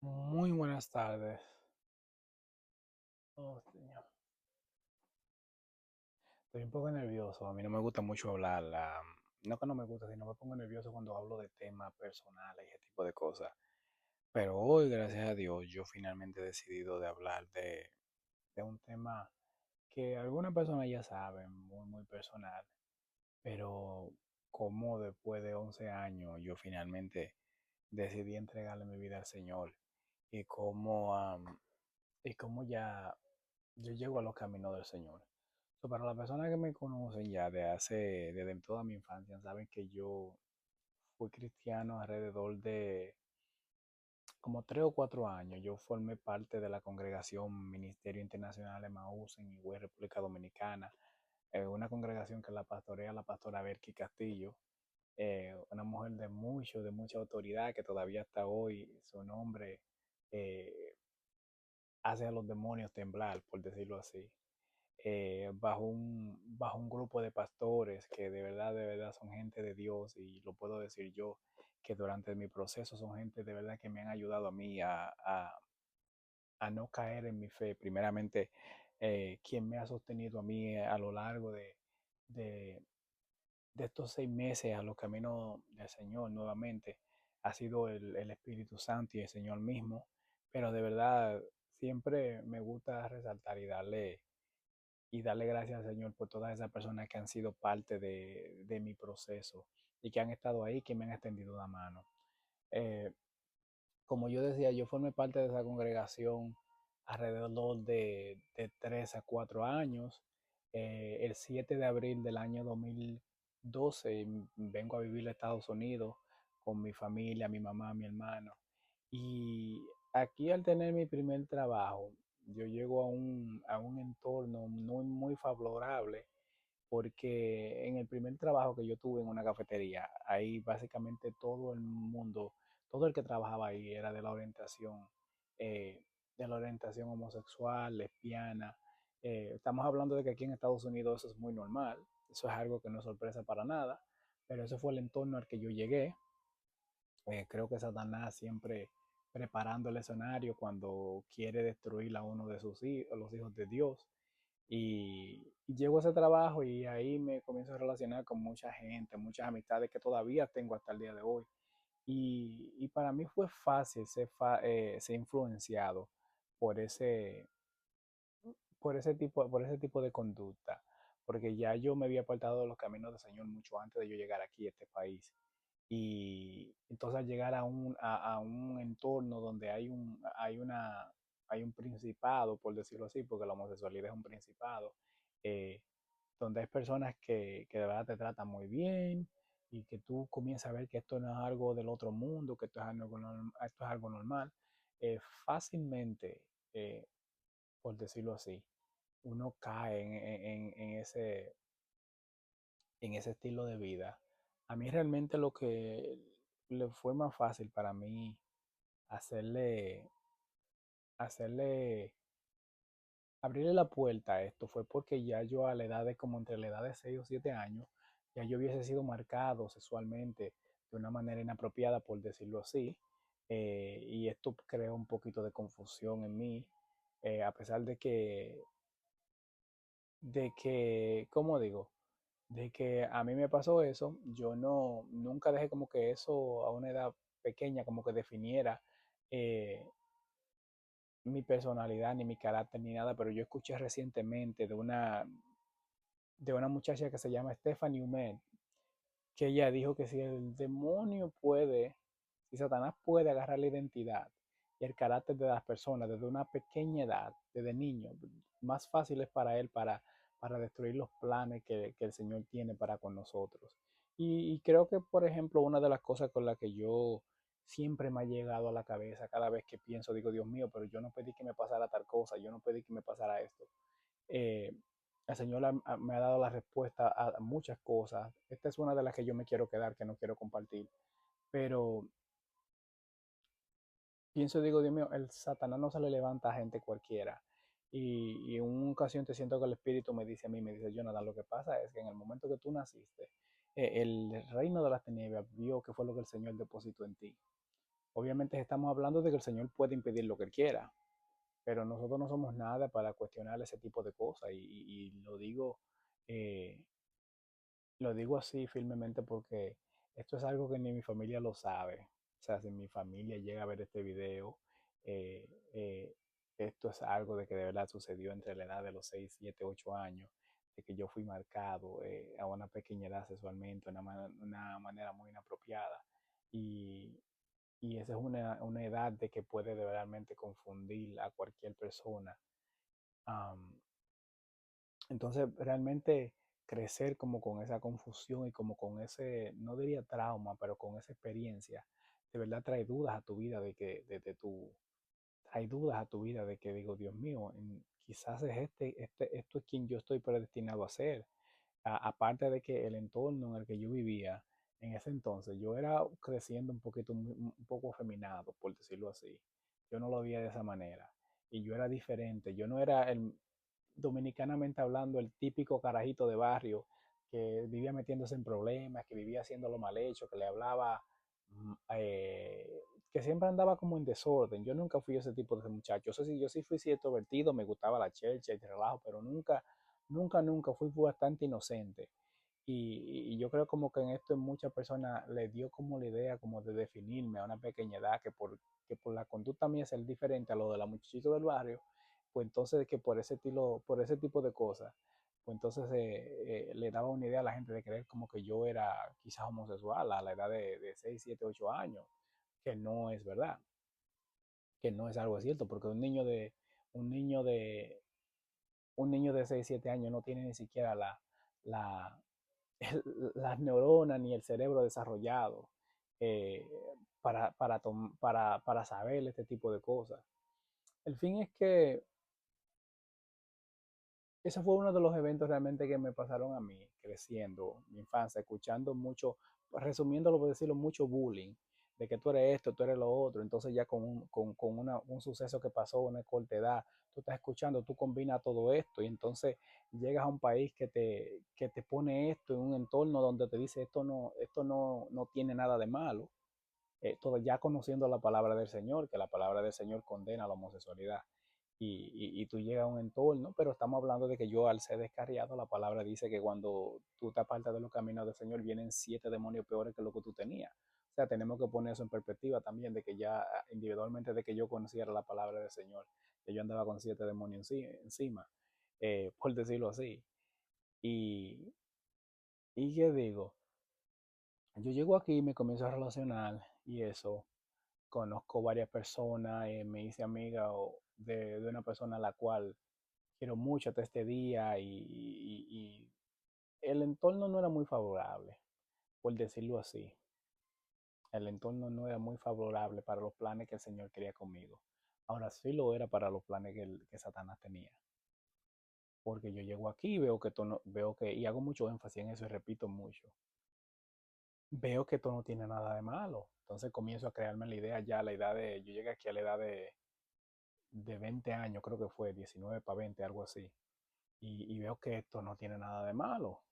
Muy buenas tardes. Oh, señor. Estoy un poco nervioso. A mí no me gusta mucho hablar. No que no me gusta, sino me pongo nervioso cuando hablo de temas personales y ese tipo de cosas. Pero hoy, gracias a Dios, yo finalmente he decidido de hablar de un tema que algunas personas ya saben, muy, muy personal. Pero como después de 11 años yo finalmente decidí entregarle mi vida al Señor y cómo ya yo llego a los caminos del Señor. Para las personas que me conocen ya desde toda mi infancia, saben que yo fui cristiano alrededor de como 3 o 4 años. Yo formé parte de la congregación Ministerio Internacional Emaús en Higüey, República Dominicana, una congregación que la pastorea la pastora Berky Castillo, una mujer de mucha autoridad que todavía hasta hoy su nombre eh, hace a los demonios temblar, por decirlo así. Bajo un grupo de pastores que de verdad son gente de Dios y lo puedo decir yo, que durante mi proceso son gente de verdad que me han ayudado a mí a no caer en mi fe. Primeramente, quien me ha sostenido a mí a lo largo de, de estos 6 meses a los caminos del Señor nuevamente ha sido el Espíritu Santo y el Señor mismo, pero de verdad siempre me gusta resaltar y darle gracias al Señor por todas esas personas que han sido parte de mi proceso y que han estado ahí, que me han extendido la mano. Eh, Como yo decía, yo formé parte de esa congregación alrededor de 3 a 4 años. El 7 de abril del año 2012 vengo a vivir a Estados Unidos con mi familia, mi mamá, mi hermano. Y aquí al tener mi primer trabajo, yo llego a un entorno muy, muy favorable porque en el primer trabajo que yo tuve en una cafetería, ahí básicamente todo el mundo, todo el que trabajaba ahí era eh, de la orientación homosexual, lesbiana. Estamos hablando de que aquí en Estados Unidos eso es muy normal, eso es algo que no es sorpresa para nada, pero ese fue el entorno al que yo llegué. Creo que Satanás siempre preparando el escenario cuando quiere destruir a uno de sus hijos, los hijos de Dios. Y llego a ese trabajo y ahí me comienzo a relacionar con mucha gente, muchas amistades que todavía tengo hasta el día de hoy. Y para mí fue fácil ser influenciado por por ese tipo de conducta, porque ya yo me había apartado de los caminos del Señor mucho antes de yo llegar aquí a este país. Y entonces al llegar a un entorno donde hay un principado, por decirlo así, porque la homosexualidad es un principado, eh, donde hay personas que de verdad te tratan muy bien y que tú comienzas a ver que esto no es algo del otro mundo, que esto es algo normal, fácilmente, eh, por decirlo así, uno cae en ese estilo de vida. A mí realmente lo que le fue más fácil para mí hacerle, hacerle, abrirle la puerta a esto fue porque ya yo a la edad de como entre la edad de 6 o 7 años, ya yo hubiese sido marcado sexualmente de una manera inapropiada, por decirlo así, y esto creó un poquito de confusión en mí, a pesar ¿cómo digo? De que a mí me pasó eso, yo nunca dejé como que eso a una edad pequeña como que definiera eh, mi personalidad, ni mi carácter, ni nada, pero yo escuché recientemente de una muchacha que se llama Stephanie Umet, que ella dijo que si el demonio puede, si Satanás puede agarrar la identidad y el carácter de las personas desde una pequeña edad, desde niño, más fácil es para él para destruir los planes que el Señor tiene para con nosotros. Y creo que, por ejemplo, una de las cosas con las que yo siempre me ha llegado a la cabeza cada vez que pienso, digo, Dios mío, pero yo no pedí que me pasara tal cosa, yo no pedí que me pasara esto. eh, el Señor me ha dado la respuesta a muchas cosas. Esta es una de las que yo me quiero quedar, que no quiero compartir. Pero pienso, digo, Dios mío, el Satanás no se le levanta a gente cualquiera. Y en una ocasión te siento que el Espíritu me dice a mí, me dice, Jonathan, lo que pasa es que en el momento que tú naciste, el reino de las tinieblas vio que fue lo que el Señor depositó en ti. Obviamente estamos hablando de que el Señor puede impedir lo que Él quiera, pero nosotros no somos nada para cuestionar ese tipo de cosas. Y eh, lo digo así firmemente porque esto es algo que ni mi familia lo sabe. O sea, si mi familia llega a ver este video, eh, eh, esto es algo de que de verdad sucedió entre la edad de los 6 7 8 años, de que yo fui marcado a una pequeña edad sexualmente, de una manera muy inapropiada. Y, y esa es una edad de que puede de realmente confundir a cualquier persona. Am, entonces, realmente crecer como con esa confusión y como con ese, no diría trauma, pero con esa experiencia, de verdad trae dudas a tu vida trae dudas a tu vida de que digo, Dios mío, quizás es esto es quien yo estoy predestinado a ser. Aparte de que el entorno en el que yo vivía en ese entonces, yo era creciendo un poquito, un poco afeminado, por decirlo así. Yo no lo veía de esa manera. Y yo era diferente. Yo no era dominicanamente hablando, el típico carajito de barrio que vivía metiéndose en problemas, que vivía haciendo lo mal hecho, que le hablaba, mm, eh, que siempre andaba como en desorden. Yo nunca fui ese tipo de muchacho. Yo sí fui cierto vertido, me gustaba la chelcha y el relajo, pero nunca fui bastante inocente. Y yo creo como que en esto muchas personas le dio como la idea como de definirme a una pequeña edad que por la conducta mía ser diferente a lo de la muchachita del barrio, pues entonces que por ese estilo, por ese tipo de cosas, pues entonces le daba una idea a la gente de creer como que yo era quizás homosexual a la edad de 6 7 8 años, que no es verdad, que no es algo cierto, porque un niño de, un niño de 6 7 años no tiene ni siquiera la, las neuronas ni el cerebro desarrollado eh, para saber este tipo de cosas. El fin es que ese fue uno de los eventos realmente que me pasaron a mí, creciendo, mi infancia, escuchando mucho, resumiéndolo por decirlo, mucho bullying, de que tú eres esto, tú eres lo otro. Entonces ya con un suceso que pasó, una corta edad, tú estás escuchando, tú combinas todo esto y entonces llegas a un país que te pone esto en un entorno donde te dice esto no tiene nada de malo. Todo ya conociendo la palabra del Señor, que la palabra del Señor condena la homosexualidad. Y tú llegas a un entorno, pero estamos hablando de que yo al ser descarriado, la palabra dice que cuando tú te apartas de los caminos del Señor, vienen 7 demonios peores que lo que tú tenías. O sea, tenemos que poner eso en perspectiva también, de que ya individualmente, de que yo conociera la palabra del Señor, que yo andaba con 7 demonios encima, por decirlo así. Y, y qué digo, yo llego aquí y me comienzo a relacionar y eso, conozco varias personas, me hice amiga de una persona a la cual quiero mucho hasta este día y el entorno no era muy favorable, por decirlo así. El entorno no era muy favorable para los planes que el Señor quería conmigo. Ahora sí lo era para los planes que Satanás tenía. Porque yo llego aquí y veo que, veo que, y hago mucho énfasis en eso y repito mucho, veo que esto no tiene nada de malo. Entonces comienzo a crearme la idea ya, la edad de, yo llegué aquí a la edad de 20 años, creo que fue 19 para 20 algo así. Y veo que esto no tiene nada de malo.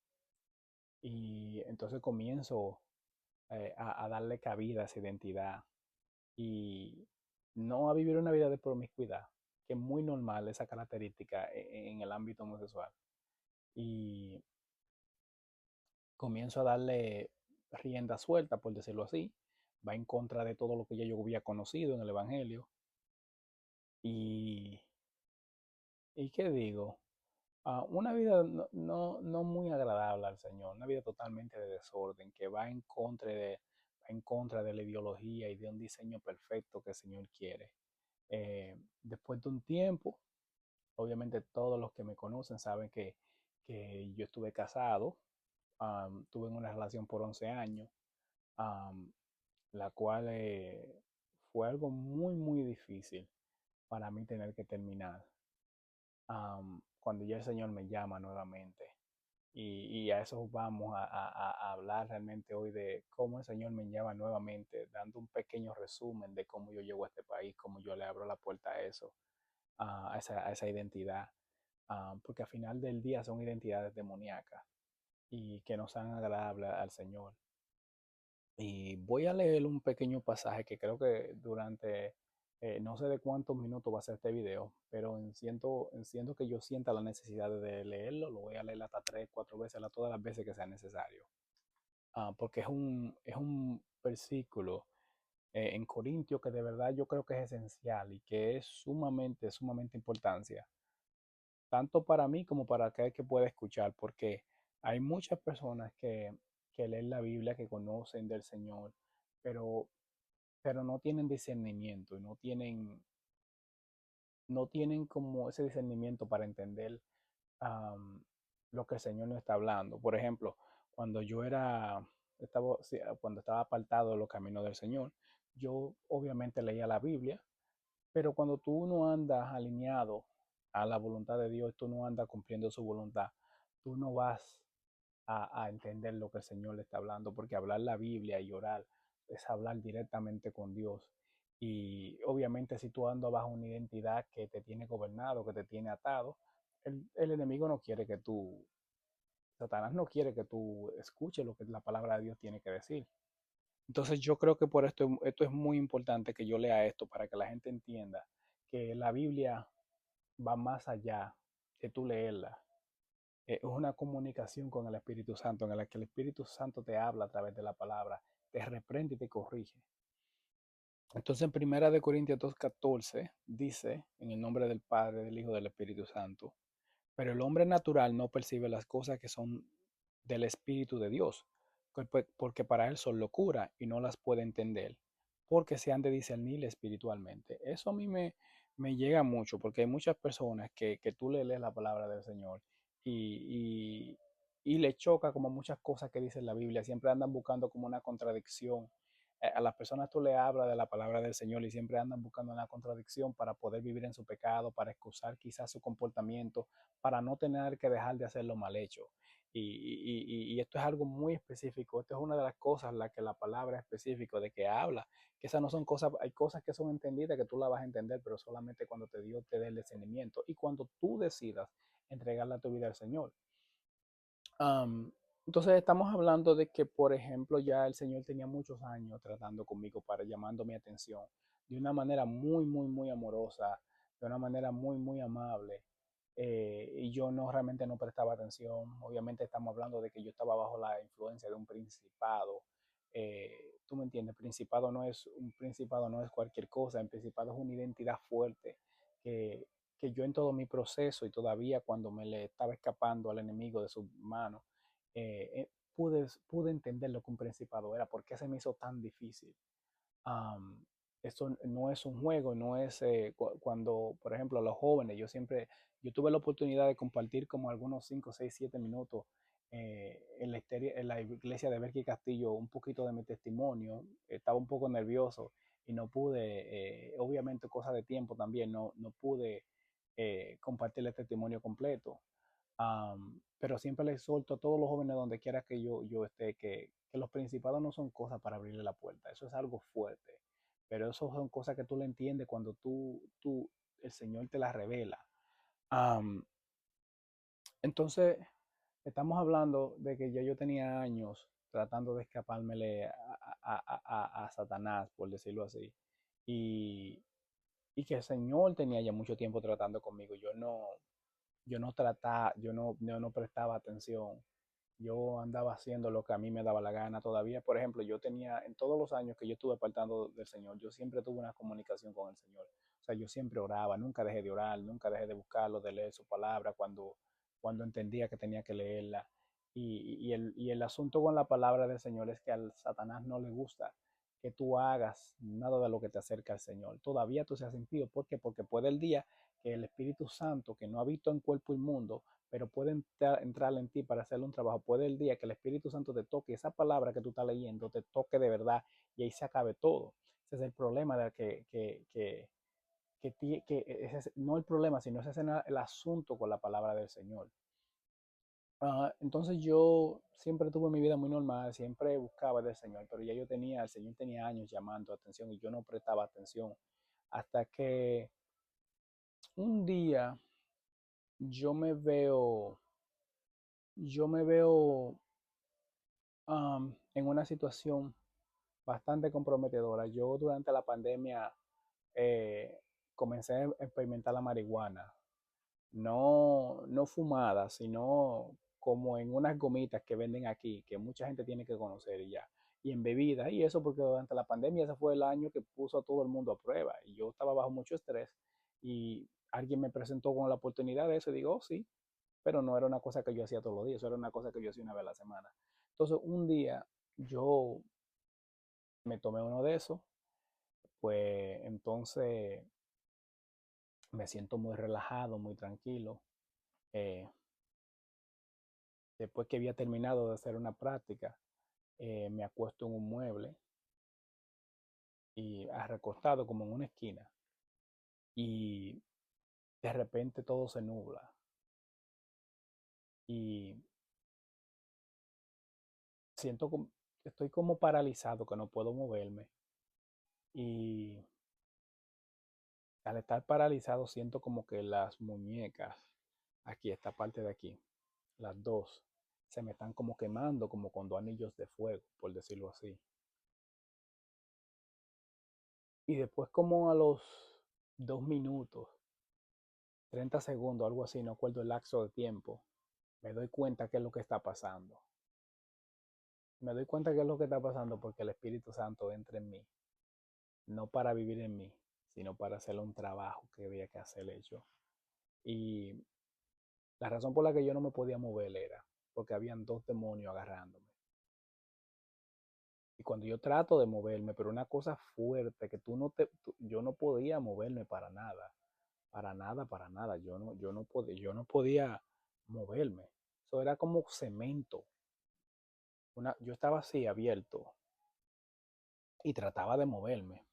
Y entonces comienzo a darle cabida a esa identidad y no a vivir una vida de promiscuidad, que es muy normal esa característica en el ámbito homosexual. Y comienzo a darle rienda suelta, por decirlo así, va en contra de todo lo que ya yo había conocido en el Evangelio. Y, ¿y qué digo? Una vida no muy agradable al Señor, una vida totalmente de desorden, que va en contra de la ideología y de un diseño perfecto que el Señor quiere. Después de un tiempo, obviamente todos los que me conocen saben que yo estuve casado, tuve una relación por 11 años, um, la cual fue algo muy difícil para mí tener que terminar. Cuando ya el Señor me llama nuevamente. Y a eso vamos a hablar realmente hoy de cómo el Señor me llama nuevamente, dando un pequeño resumen de cómo yo llego a este país, cómo yo le abro la puerta a eso, a esa identidad, porque al final del día son identidades demoníacas y que no sean agradables al Señor. Y voy a leer un pequeño pasaje que creo que durante, no sé de cuántos minutos va a ser este video, pero siento que yo sienta la necesidad de leerlo, lo voy a leer hasta tres, cuatro veces, todas las veces que sea necesario. Porque es un versículo en Corintios que de verdad yo creo que es esencial y que es sumamente importancia, tanto para mí como para aquel que pueda escuchar, porque hay muchas personas que leen la Biblia, que conocen del Señor, pero, pero no tienen discernimiento y no tienen como ese discernimiento para entender am, lo que el Señor nos está hablando. Por ejemplo, cuando yo sí, cuando estaba apartado de los caminos del Señor, yo obviamente leía la Biblia, pero cuando tú no andas alineado a la voluntad de Dios, tú no andas cumpliendo su voluntad, tú no vas a entender lo que el Señor le está hablando, porque hablar la Biblia y orar es hablar directamente con Dios. Y obviamente si tú andas bajo una identidad que te tiene gobernado, que te tiene atado, el enemigo no quiere que tú, Satanás no quiere que tú escuches lo que la palabra de Dios tiene que decir. Entonces yo creo que por esto es muy importante que yo lea esto para que la gente entienda que la Biblia va más allá de tú leerla. Es una comunicación con el Espíritu Santo en la que el Espíritu Santo te habla a través de la palabra, te reprende y te corrige. Entonces en Primera de Corintios 2:14 dice, en el nombre del Padre, del Hijo, del Espíritu Santo, pero el hombre natural no percibe las cosas que son del Espíritu de Dios, porque para él son locura y no las puede entender, porque se han de discernir espiritualmente. Eso a mí me llega mucho, porque hay muchas personas que tú le lees la palabra del Señor y, y le choca como muchas cosas que dice la Biblia, siempre andan buscando como una contradicción. A las personas tú le hablas de la palabra del Señor y siempre andan buscando una contradicción para poder vivir en su pecado, para excusar quizás su comportamiento, para no tener que dejar de hacer lo mal hecho. Y esto es algo muy específico. Esto es una de las cosas la que la palabra específica de que habla. Que esas no son cosas, hay cosas que son entendidas que tú las vas a entender, pero solamente cuando Dios te dé el discernimiento y cuando tú decidas entregarle tu vida al Señor. Am, entonces estamos hablando de que, por ejemplo, ya el Señor tenía muchos años tratando conmigo para llamando mi atención de una manera muy amorosa, de una manera muy amable. Y yo no realmente no prestaba atención. Obviamente estamos hablando de que yo estaba bajo la influencia de un principado. Tú me entiendes, un principado no es cualquier cosa, un principado es una identidad fuerte que, que yo en todo mi proceso y todavía cuando me le estaba escapando al enemigo de sus manos, pude entender lo que un principado era, por qué se me hizo tan difícil. Um, Esto no es un juego, no es cuando, por ejemplo, a los jóvenes, yo tuve la oportunidad de compartir como algunos 5 6 7 minutos en la iglesia de Berky Castillo, un poquito de mi testimonio. Estaba un poco nervioso y no pude, obviamente cosa de tiempo también, no pude compartir el testimonio completo. Pero siempre les exhorto a todos los jóvenes donde quiera que yo esté, que los principados no son cosas para abrirle la puerta, eso es algo fuerte, pero eso son cosas que tú le entiendes cuando el Señor te las revela. Um, entonces, estamos hablando de que ya yo tenía años tratando de escapármele a Satanás, por decirlo así, y, y que el Señor tenía ya mucho tiempo tratando conmigo, yo no prestaba atención. Yo andaba haciendo lo que a mí me daba la gana todavía. Por ejemplo, yo tenía, en todos los años que yo estuve apartando del Señor, yo siempre tuve una comunicación con el Señor. O sea, yo siempre oraba, nunca dejé de orar, nunca dejé de buscarlo, de leer su palabra cuando entendía que tenía que leerla. Y el asunto con la palabra del Señor es que al Satanás no le gusta que tú hagas nada de lo que te acerca al Señor. Todavía tú seas impío. ¿Por qué? Porque puede el día que el Espíritu Santo, que no habita en cuerpo inmundo, pero puede entrar en ti para hacerle un trabajo. Puede el día que el Espíritu Santo te toque, esa palabra que tú estás leyendo, te toque de verdad y ahí se acabe todo. Ese es el problema de ese es, no el problema, sino ese es el asunto con la palabra del Señor. Entonces yo siempre tuve mi vida muy normal, siempre buscaba del Señor, pero ya el Señor tenía años llamando atención y yo no prestaba atención hasta que un día yo me veo, yo me veo en una situación. bastante comprometedora. Yo durante la pandemia eh, comencé a experimentar la marihuana, no fumada, sino como en unas gomitas que venden aquí, que mucha gente tiene que conocer y ya. Y en bebidas, y eso porque durante la pandemia ese fue el año que puso a todo el mundo a prueba. Y yo estaba bajo mucho estrés y alguien me presentó con la oportunidad de eso y digo, oh, sí, pero no era una cosa que yo hacía todos los días, eso era una cosa que yo hacía una vez a la semana. Entonces un día yo me tomé uno de esos, pues entonces me siento muy relajado, muy tranquilo. Eh, Después que había terminado de hacer una práctica, me acuesto en un mueble y recostado como en una esquina y de repente todo se nubla y siento como, estoy como paralizado, que no puedo moverme y al estar paralizado siento como que las muñecas, aquí, esta parte de aquí, las dos, se me están como quemando como con dos anillos de fuego, por decirlo así. Y después como a los 2 minutos, 30 segundos, algo así, no acuerdo el lapso de tiempo, me doy cuenta qué es lo que está pasando. Me doy cuenta qué es lo que está pasando porque el Espíritu Santo entra en mí, no para vivir en mí, sino para hacer un trabajo que había que hacerle yo. Y la razón por la que yo no me podía mover era porque habían dos demonios agarrándome. Y cuando yo trato de moverme, pero una cosa fuerte que yo no podía moverme para nada, para nada, para nada. Yo no podía moverme. Eso era como cemento. Yo estaba así abierto y trataba de moverme.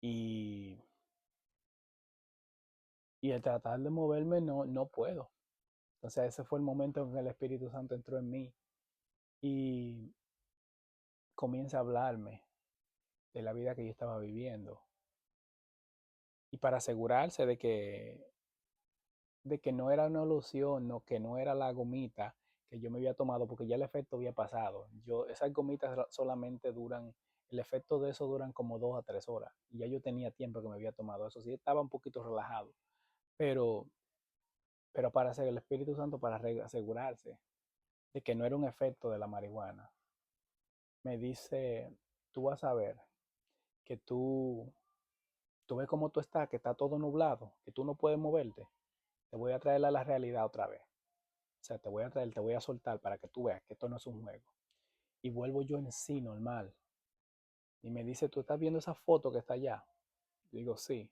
Y, y el tratar de moverme no puedo. Entonces ese fue el momento en que el Espíritu Santo entró en mí y comienza a hablarme de la vida que yo estaba viviendo. Y para asegurarse de que no era una ilusión, no, que no era la gomita que yo me había tomado, porque ya el efecto había pasado. Esas gomitas solamente duran, el efecto de eso duran como 2 a 3 horas. Y ya yo tenía tiempo que me había tomado eso. Sí, estaba un poquito relajado. Pero, pero para hacer el Espíritu Santo, para asegurarse de que no era un efecto de la marihuana, me dice, tú vas a ver que tú ves cómo tú estás, que está todo nublado, que tú no puedes moverte. Te voy a traer a la realidad otra vez. O sea, te voy a soltar para que tú veas que esto no es un juego. Y vuelvo yo en sí, normal. Y me dice, ¿tú estás viendo esa foto que está allá? Digo, sí.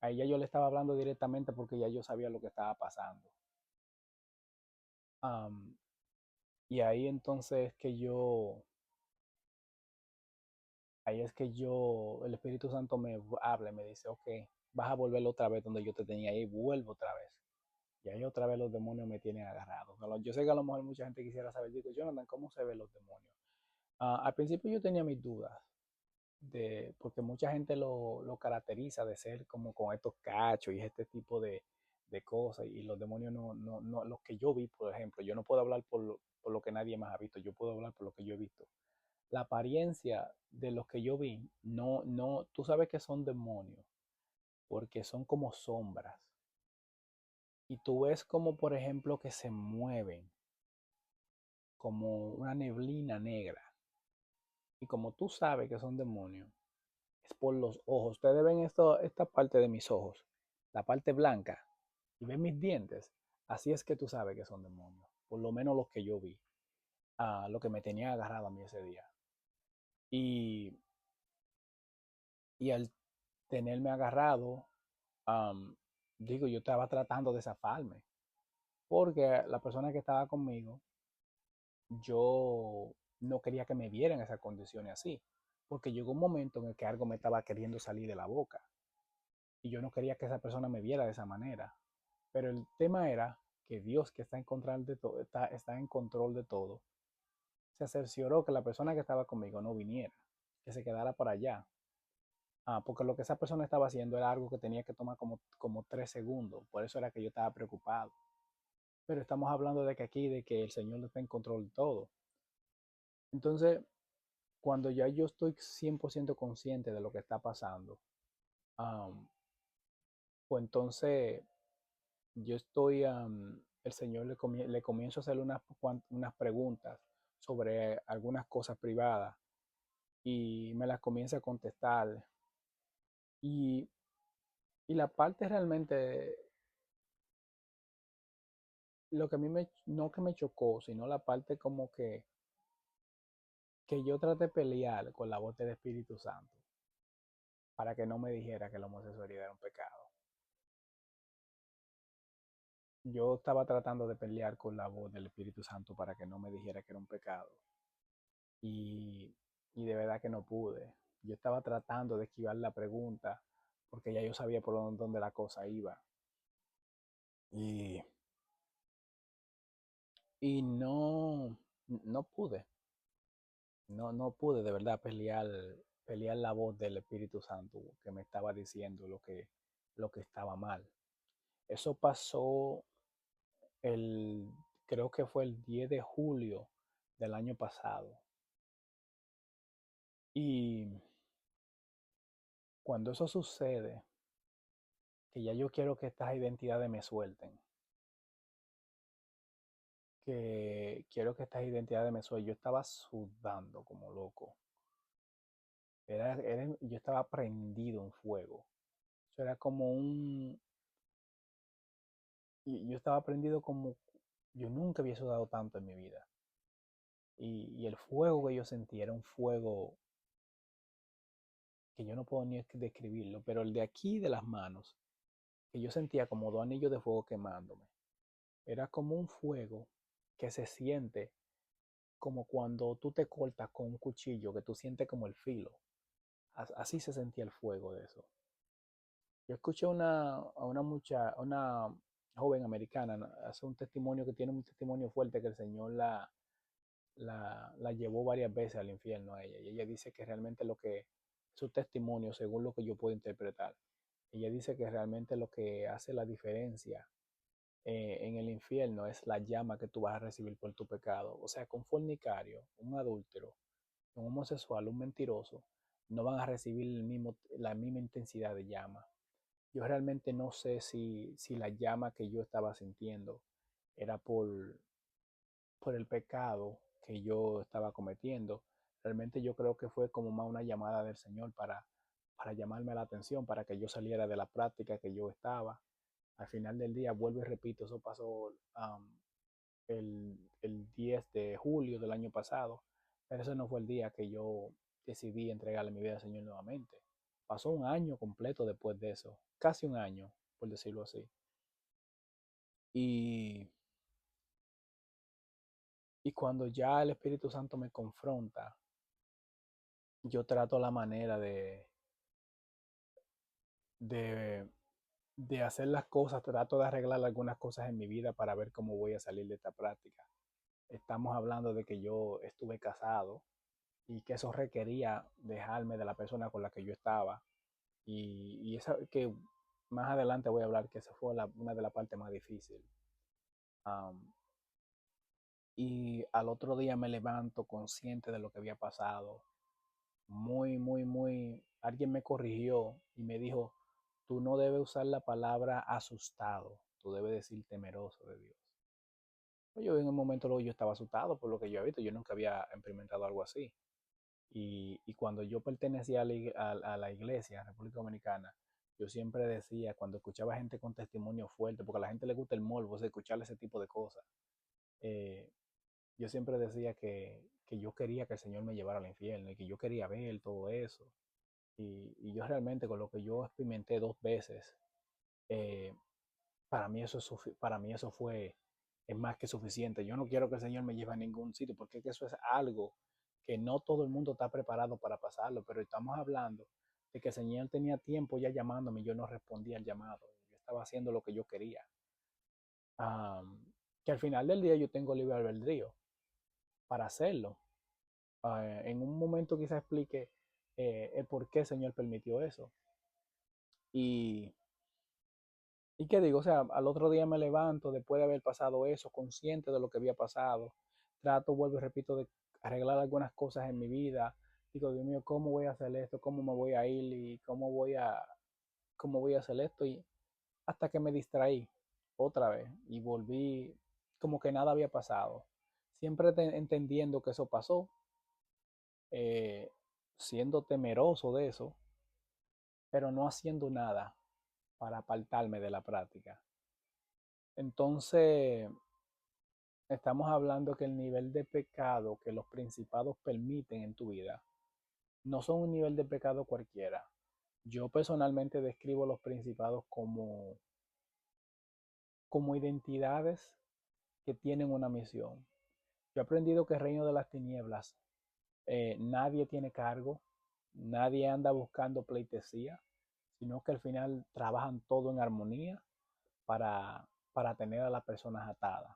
A ella yo le estaba hablando directamente porque ya yo sabía lo que estaba pasando. Am, y ahí es que yo, el Espíritu Santo me habla y me dice, ok, vas a volver otra vez donde yo te tenía ahí, vuelvo otra vez. Y ahí otra vez los demonios me tienen agarrado. Yo sé que a lo mejor mucha gente quisiera saber, digo, Jonathan, ¿cómo se ven los demonios? Al principio yo tenía mis dudas, porque mucha gente lo caracteriza de ser como con estos cachos y este tipo de cosas, y los demonios no, los que yo vi, por ejemplo, yo no puedo hablar por lo que nadie más ha visto, yo puedo hablar por lo que yo he visto. La apariencia de los que yo vi, tú sabes que son demonios, porque son como sombras, y tú ves como, por ejemplo, que se mueven como una neblina negra, y como tú sabes que son demonios, es por los ojos. Ustedes ven esta parte de mis ojos, la parte blanca, y ven mis dientes. Así es que tú sabes que son demonios. Por lo menos los que yo vi. Lo que me tenía agarrado a mí ese día. Y, y al tenerme agarrado, um, digo, yo estaba tratando de zafarme. Porque la persona que estaba conmigo, yo no quería que me viera en esas condiciones así. Porque llegó un momento en el que algo me estaba queriendo salir de la boca. Y yo no quería que esa persona me viera de esa manera. Pero el tema era que Dios, que está en control de todo, está en control de todo, se cercioró que la persona que estaba conmigo no viniera, que se quedara para allá. Porque lo que esa persona estaba haciendo era algo que tenía que tomar como 3 segundos. Por eso era que yo estaba preocupado. Pero estamos hablando de que aquí, de que el Señor está en control de todo. Entonces, cuando ya yo estoy 100% consciente de lo que está pasando, am, pues entonces yo estoy, el Señor le comienzo a hacer unas preguntas sobre algunas cosas privadas y me las comienza a contestar. Y, y la parte realmente, lo que a mí no que me chocó, sino la parte como que yo traté de pelear con la voz del Espíritu Santo para que no me dijera que la homosexualidad era un pecado. Yo estaba tratando de pelear con la voz del Espíritu Santo para que no me dijera que era un pecado. Y, y de verdad que no pude. Yo estaba tratando de esquivar la pregunta porque ya yo sabía por dónde la cosa iba. Y, y no pude. No pude de verdad pelear la voz del Espíritu Santo que me estaba diciendo lo que estaba mal. Eso pasó el, creo que fue el 10 de julio del año pasado. Y cuando eso sucede, que ya yo quiero que estas identidades me suelten, que quiero que estas identidades me suelten, yo estaba sudando como loco. Yo estaba prendido en fuego. Eso era como yo estaba prendido como yo nunca había sudado tanto en mi vida. Y el fuego que yo sentía era un fuego que yo no puedo ni describirlo, pero el de aquí de las manos, que yo sentía como dos anillos de fuego quemándome. Era como un fuego que se siente como cuando tú te cortas con un cuchillo, que tú sientes como el filo. Así se sentía el fuego de eso. Yo escuché a una joven americana, ¿no? Hace un testimonio que tiene un testimonio fuerte que el Señor la llevó varias veces al infierno a ella. Y ella dice que realmente su testimonio, según lo que yo puedo interpretar, ella dice que realmente lo que hace la diferencia en el infierno es la llama que tú vas a recibir por tu pecado. O sea, que un fornicario, un adúltero, un homosexual, un mentiroso, no van a recibir la misma intensidad de llama. Yo realmente no sé si la llama que yo estaba sintiendo era por el pecado que yo estaba cometiendo. Realmente yo creo que fue como más una llamada del Señor para llamarme la atención, para que yo saliera de la práctica que yo estaba. Al final del día, vuelvo y repito, eso pasó el 10 de julio del año pasado, pero ese no fue el día que yo decidí entregarle mi vida al Señor nuevamente. Pasó un año completo después de eso, casi un año, por decirlo así. Y, y cuando ya el Espíritu Santo me confronta, yo trato la manera de, de hacer las cosas, trato de arreglar algunas cosas en mi vida para ver cómo voy a salir de esta práctica. Estamos hablando de que yo estuve casado y que eso requería dejarme de la persona con la que yo estaba. Y esa que más adelante voy a hablar que esa fue una de las partes más difíciles. Um, y al otro día me levanto consciente de lo que había pasado. Alguien me corrigió y me dijo, tú no debes usar la palabra asustado, tú debes decir temeroso de Dios. Pues yo en un momento luego yo estaba asustado por lo que yo había visto, yo nunca había experimentado algo así. Y cuando yo pertenecía a la iglesia, República Dominicana, yo siempre decía, cuando escuchaba gente con testimonio fuerte, porque a la gente le gusta el morbo, o sea, escuchar ese tipo de cosas, eh, yo siempre decía que yo quería que el Señor me llevara al infierno y que yo quería ver todo eso. Y yo realmente con lo que yo experimenté dos veces, eh, para mí eso fue es más que suficiente. Yo no quiero que el Señor me lleve a ningún sitio porque es que eso es algo que no todo el mundo está preparado para pasarlo, pero estamos hablando de que el Señor tenía tiempo ya llamándome y yo no respondía al llamado. Yo estaba haciendo lo que yo quería. Um, que al final del día yo tengo libre albedrío para hacerlo. En un momento quizá explique el por qué el Señor permitió eso. Y, ¿Y qué digo? O sea, al otro día me levanto después de haber pasado eso, consciente de lo que había pasado. Trato, vuelvo y repito, de arreglar algunas cosas en mi vida. digo, Dios mío, ¿cómo voy a hacer esto? ¿Cómo me voy a ir? ¿Y cómo voy a hacer esto? Y hasta que me distraí otra vez y volví como que nada había pasado. Siempre entendiendo que eso pasó, eh, siendo temeroso de eso, pero no haciendo nada para apartarme de la práctica. Entonces, estamos hablando que el nivel de pecado que los principados permiten en tu vida no son un nivel de pecado cualquiera. Yo personalmente describo los principados como identidades que tienen una misión. Yo he aprendido que el reino de las tinieblas, nadie tiene cargo, nadie anda buscando pleitesía, sino que al final trabajan todo en armonía para tener a las personas atadas.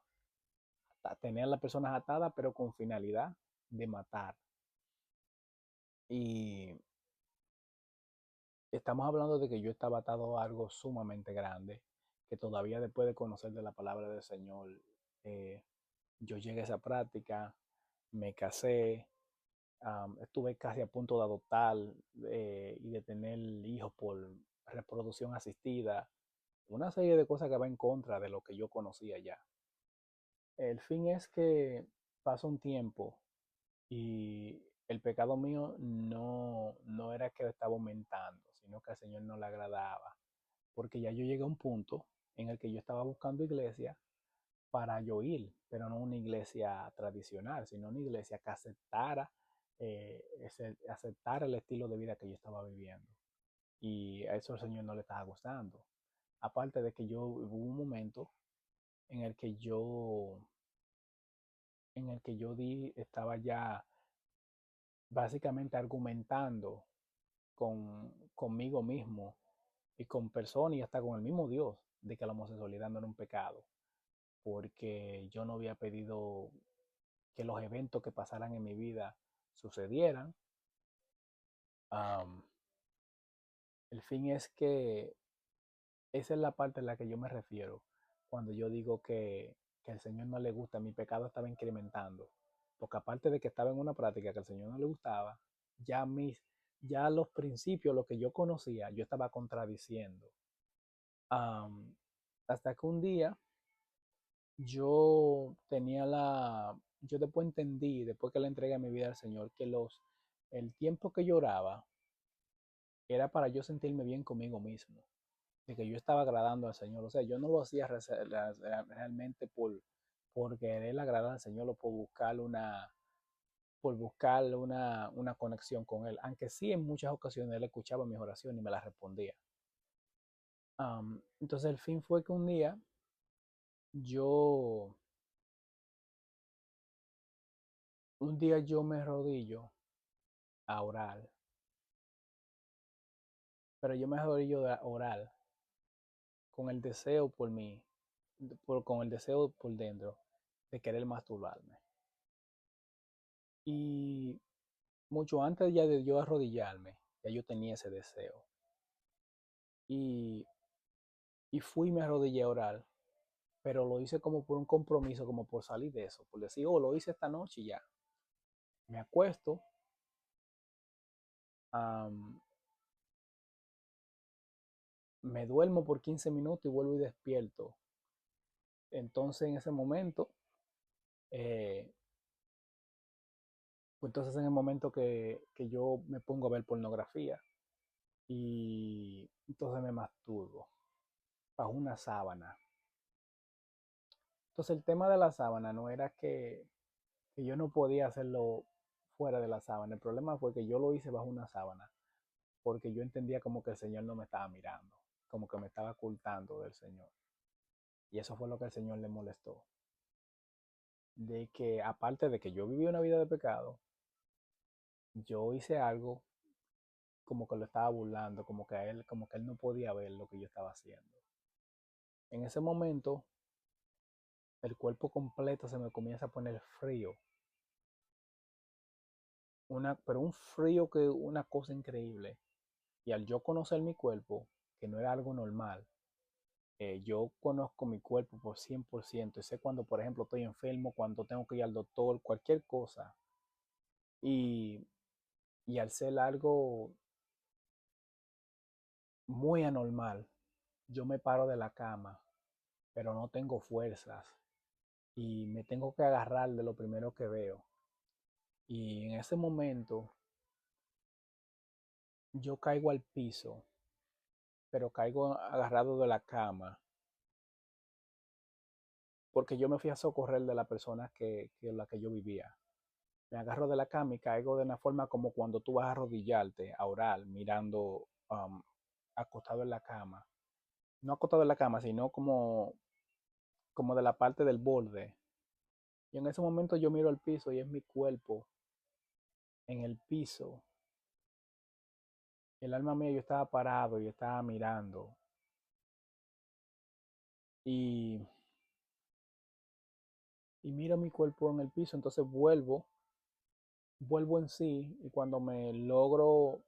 Tener a las personas atadas, pero con finalidad de matar. Y estamos hablando de que yo estaba atado a algo sumamente grande, que todavía después de conocer de la palabra del Señor, eh, yo llegué a esa práctica, me casé, estuve casi a punto de adoptar y de tener hijos por reproducción asistida, una serie de cosas que va en contra de lo que yo conocía ya. El fin es que pasa un tiempo y el pecado mío no era que estaba aumentando, sino que al Señor no le agradaba, porque ya yo llegué a un punto en el que yo estaba buscando iglesia para yo ir, pero no una iglesia tradicional, sino una iglesia que aceptara, aceptara el estilo de vida que yo estaba viviendo. Y a eso el Señor no le estaba gustando. Aparte de que yo hubo un momento en el que estaba ya básicamente argumentando conmigo mismo y con personas y hasta con el mismo Dios de que la homosexualidad no era un pecado, porque yo no había pedido que los eventos que pasaran en mi vida sucedieran. Um, el fin es que esa es la parte a la que yo me refiero cuando yo digo que al Señor no le gusta, mi pecado estaba incrementando, porque aparte de que estaba en una práctica que al Señor no le gustaba, ya ya los principios, lo que yo conocía, yo estaba contradiciendo. Um, hasta que un día yo después entendí, después que le entregué mi vida al Señor, que el tiempo que lloraba era para yo sentirme bien conmigo mismo, de que yo estaba agradando al Señor. O sea, yo no lo hacía realmente por querer agradar al Señor o por buscar una conexión con Él, aunque sí en muchas ocasiones Él escuchaba mis oraciones y me las respondía. Entonces el fin fue que yo, un día yo me arrodillo a orar, pero yo me arrodillo a orar con el deseo por mí, con el deseo por dentro de querer masturbarme. Y mucho antes ya de yo arrodillarme, ya yo tenía ese deseo. Y, y fui y me arrodillé a orar, pero lo hice como por un compromiso, como por salir de eso, por decir, oh, lo hice esta noche y ya. Me acuesto, am, me duermo por 15 minutos y vuelvo y despierto. Entonces en ese momento, eh, pues entonces en el momento que yo me pongo a ver pornografía y entonces me masturbo bajo una sábana. Entonces el tema de la sábana no era que yo no podía hacerlo fuera de la sábana. El problema fue que yo lo hice bajo una sábana porque yo entendía como que el Señor no me estaba mirando, como que me estaba ocultando del Señor. Y eso fue lo que el Señor le molestó. De que aparte de que yo viví una vida de pecado, yo hice algo como que lo estaba burlando, como que él no podía ver lo que yo estaba haciendo. En ese momento, el cuerpo completo se me comienza a poner frío, pero un frío que una cosa increíble. Y al yo conocer mi cuerpo, que no era algo normal, yo conozco mi cuerpo por 100% y sé cuando, por ejemplo, estoy enfermo, cuando tengo que ir al doctor, cualquier cosa. Y Y al ser algo muy anormal, yo me paro de la cama, pero no tengo fuerzas y me tengo que agarrar de lo primero que veo. Y en ese momento yo caigo al piso, pero caigo agarrado de la cama, porque yo me fui a socorrer de la persona que la que yo vivía. Me agarro de la cama y caigo de una forma como cuando tú vas a arrodillarte, a orar, mirando acostado en la cama. No acostado en la cama, sino como de la parte del borde. Y en ese momento yo miro al piso y es mi cuerpo en el piso. El alma mía, yo estaba parado y estaba mirando. Y, y miro mi cuerpo en el piso, entonces vuelvo en sí y cuando logro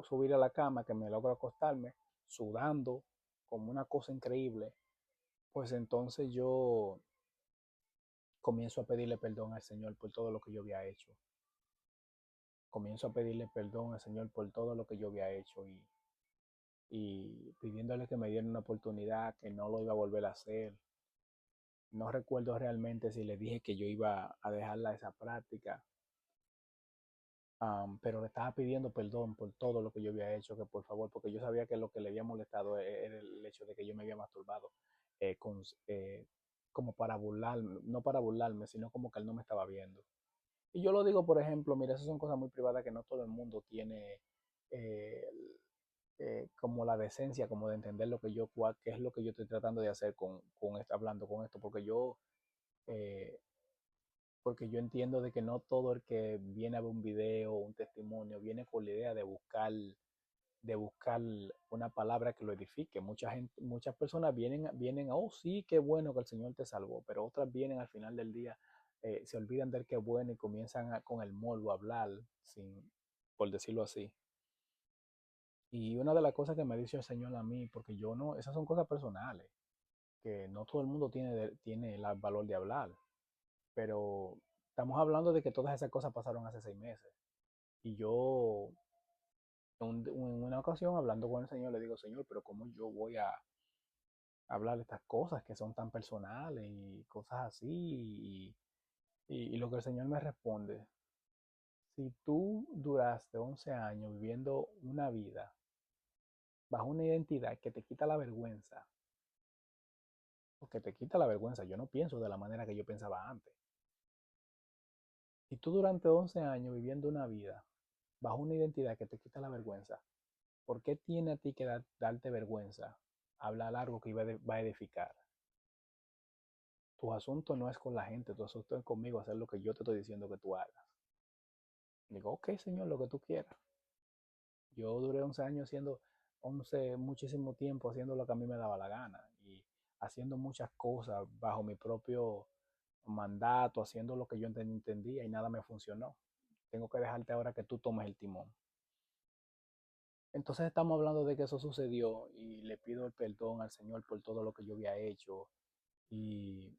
subir a la cama, que me logro acostarme, sudando como una cosa increíble, pues entonces yo comienzo a pedirle perdón al Señor por todo lo que yo había hecho. Comienzo a pedirle perdón al Señor por todo lo que yo había hecho y pidiéndole que me diera una oportunidad, que no lo iba a volver a hacer. No recuerdo realmente si le dije que yo iba a dejarla esa práctica, pero le estaba pidiendo perdón por todo lo que yo había hecho, que por favor, porque yo sabía que lo que le había molestado era el hecho de que yo me había masturbado eh, con, eh, como para burlarme, no para burlarme, sino como que él no me estaba viendo. Y yo lo digo, por ejemplo, mira, esas son cosas muy privadas que no todo el mundo tiene eh, como la decencia, como de entender lo que qué es lo que yo estoy tratando de hacer con esto, hablando con esto, eh, porque yo entiendo de que no todo el que viene a ver un video o un testimonio viene con la idea de buscar una palabra que lo edifique. Muchas personas vienen, oh sí, qué bueno que el Señor te salvó, pero otras vienen al final del día, se olvidan del qué bueno y comienzan con el morbo a hablar, por decirlo así. Y una de las cosas que me dice el Señor a mí, porque yo no, esas son cosas personales, que no todo el mundo tiene el valor de hablar, pero estamos hablando de que todas esas cosas pasaron hace 6 meses. Y yo, en una ocasión, hablando con el Señor, le digo, Señor, pero ¿cómo yo voy a hablar de estas cosas que son tan personales y cosas así? Y lo que el Señor me responde, si tú duraste 11 años viviendo una vida bajo una identidad que te quita la vergüenza, porque te quita la vergüenza, yo no pienso de la manera que yo pensaba antes. Y tú durante 11 años viviendo una vida bajo una identidad que te quita la vergüenza, ¿por qué tiene a ti que darte vergüenza hablar algo que va a edificar? Tu asunto no es con la gente, tu asunto es conmigo, hacer lo que yo te estoy diciendo que tú hagas. Digo, ok, Señor, lo que tú quieras. Yo duré 11 años haciendo, 11 muchísimo tiempo haciendo lo que a mí me daba la gana y haciendo muchas cosas bajo mi propio mandato, haciendo lo que yo entendía y nada me funcionó. Tengo que dejarte ahora que tú tomes el timón. Entonces estamos hablando de que eso sucedió y le pido el perdón al Señor por todo lo que yo había hecho y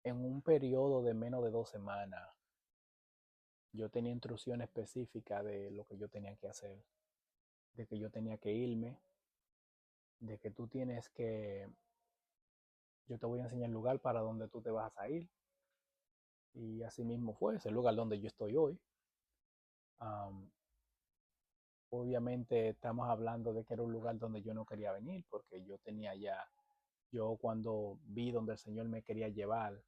en un periodo de menos de 2 semanas yo tenía instrucciones específicas de lo que yo tenía que hacer, de que yo tenía que irme, de que yo te voy a enseñar el lugar para donde tú te vas a ir. Y así mismo fue, es el lugar donde yo estoy hoy. Um, Obviamente estamos hablando de que era un lugar donde yo no quería venir, porque yo cuando vi donde el Señor me quería llevar,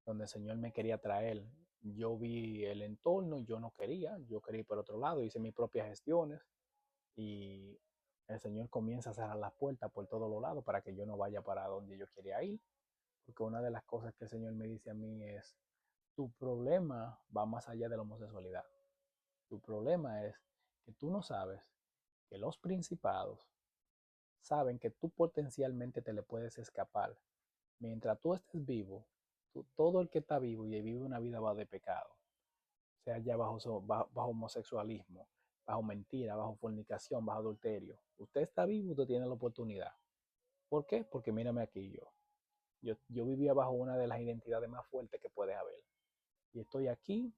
donde el Señor me quería traer, yo vi el entorno, yo quería ir por otro lado, hice mis propias gestiones y el Señor comienza a cerrar las puertas por todos los lados para que yo no vaya para donde yo quería ir, porque una de las cosas que el Señor me dice a mí es, tu problema va más allá de la homosexualidad. Tu problema es que tú no sabes que los principados saben que tú potencialmente te le puedes escapar. Mientras tú estés vivo, todo el que está vivo y vive una vida bajo de pecado, sea ya bajo homosexualismo, bajo mentira, bajo fornicación, bajo adulterio, usted está vivo, usted tiene la oportunidad. ¿Por qué? Porque mírame aquí yo vivía bajo una de las identidades más fuertes que puede haber. Y estoy aquí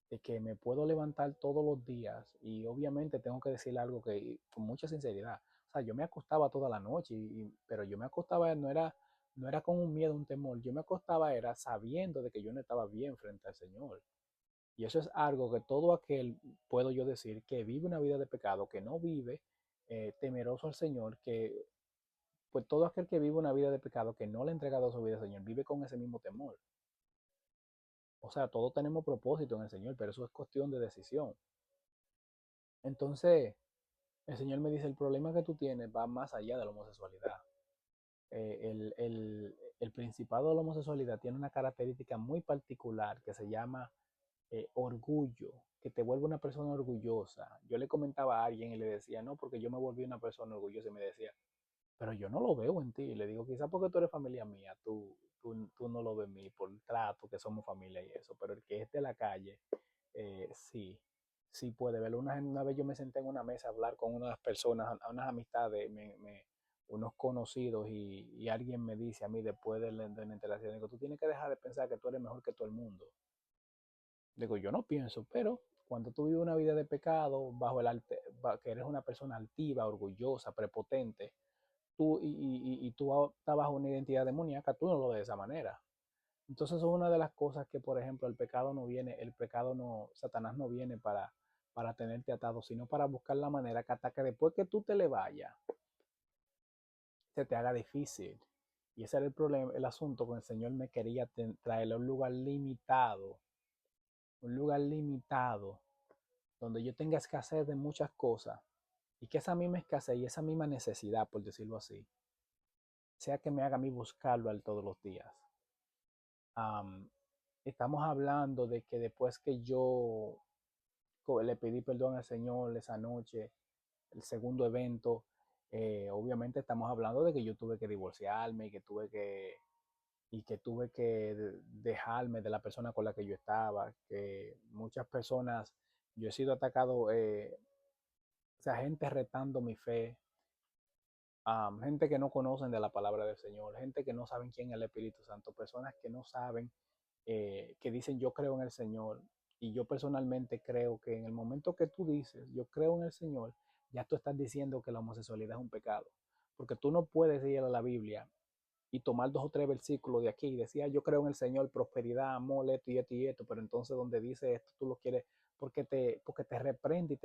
de que me puedo levantar todos los días y obviamente tengo que decirle algo que con mucha sinceridad. O sea, yo me acostaba toda la noche, pero yo me acostaba, no era con un miedo, un temor, yo me acostaba era sabiendo de que yo no estaba bien frente al Señor. Y eso es algo que todo aquel, puedo yo decir, que vive una vida de pecado, que no vive temeroso al Señor, que pues todo aquel que vive una vida de pecado, que no le ha entregado su vida al Señor, vive con ese mismo temor. O sea, todos tenemos propósito en el Señor, pero eso es cuestión de decisión. Entonces, el Señor me dice, el problema que tú tienes va más allá de la homosexualidad. El principado de la homosexualidad tiene una característica muy particular que se llama orgullo, que te vuelve una persona orgullosa. Yo le comentaba a alguien y le decía, no, porque yo me volví una persona orgullosa y me decía, pero yo no lo veo en ti. Y le digo, quizás porque tú eres familia mía, tú no lo ves en mí por el trato, que somos familia y eso, pero el que es de la calle, sí, sí puede verlo. Una vez yo me senté en una mesa a hablar con unas personas, unas amistades, unos conocidos, y alguien me dice a mí después de la interacción, digo, tú tienes que dejar de pensar que tú eres mejor que todo el mundo. Digo, yo no pienso, pero cuando tú vives una vida de pecado, que eres una persona altiva, orgullosa, prepotente, y tú estás bajo una identidad demoníaca, tú no lo ves de esa manera. Entonces, eso es una de las cosas que, por ejemplo, el pecado no, Satanás no viene para tenerte atado, sino para buscar la manera que hasta que después que tú te le vayas, se te haga difícil. Y ese era el problema, el asunto con el Señor me quería traerle a un lugar limitado, donde yo tenga escasez de muchas cosas y que esa misma escasez y esa misma necesidad, por decirlo así, sea que me haga a mí buscarlo a él todos los días. Am, Estamos hablando de que después que yo le pedí perdón al Señor esa noche, el segundo evento, obviamente estamos hablando de que yo tuve que divorciarme y que tuve que dejarme de la persona con la que yo estaba, que muchas personas, yo he sido atacado, o sea, gente retando mi fe, gente que no conocen de la palabra del Señor, gente que no saben quién es el Espíritu Santo, personas que no saben, que dicen yo creo en el Señor. Y yo personalmente creo que en el momento que tú dices yo creo en el Señor, ya tú estás diciendo que la homosexualidad es un pecado. Porque tú no puedes ir a la Biblia y tomar 2 o 3 versículos de aquí y decir, yo creo en el Señor, prosperidad, amor, esto y esto y esto, pero entonces donde dice esto tú lo quieres porque te reprende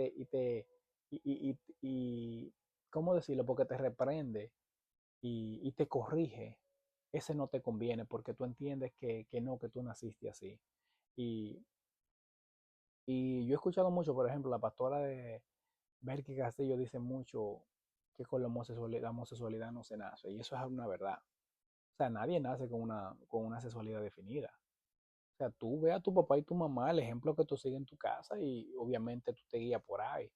y ¿cómo decirlo? Porque te reprende y te corrige. Ese no te conviene porque tú entiendes que no, que tú naciste así. Y, y yo he escuchado mucho, por ejemplo, la pastora de Berky Castillo dice mucho que con la homosexualidad no se nace, y eso es una verdad. O sea, nadie nace con una sexualidad definida. O sea, tú ve a tu papá y tu mamá, el ejemplo que tú sigues en tu casa, y obviamente tú te guías por ahí.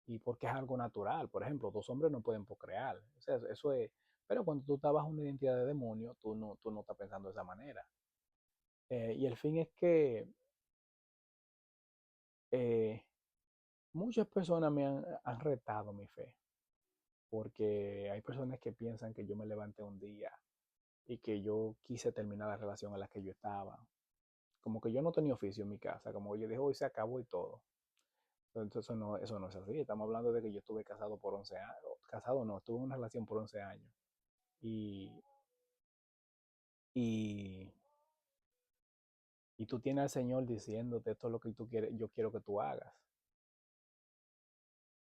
Y porque es algo natural. Por ejemplo, 2 hombres no pueden procrear. O sea, eso es. Pero cuando tú estás bajo una identidad de demonio, tú no estás pensando de esa manera. Y el fin es que eh, muchas personas me han retado mi fe. Porque hay personas que piensan que yo me levanté un día y que yo quise terminar la relación en la que yo estaba. Como que yo no tenía oficio en mi casa, como yo dije, hoy se acabó y todo. Entonces eso no es así. Estamos hablando de que yo estuve casado por 11 años. Casado no, estuve en una relación por 11 años. Y, y, y tú tienes al Señor diciéndote esto es lo que tú quieres, yo quiero que tú hagas.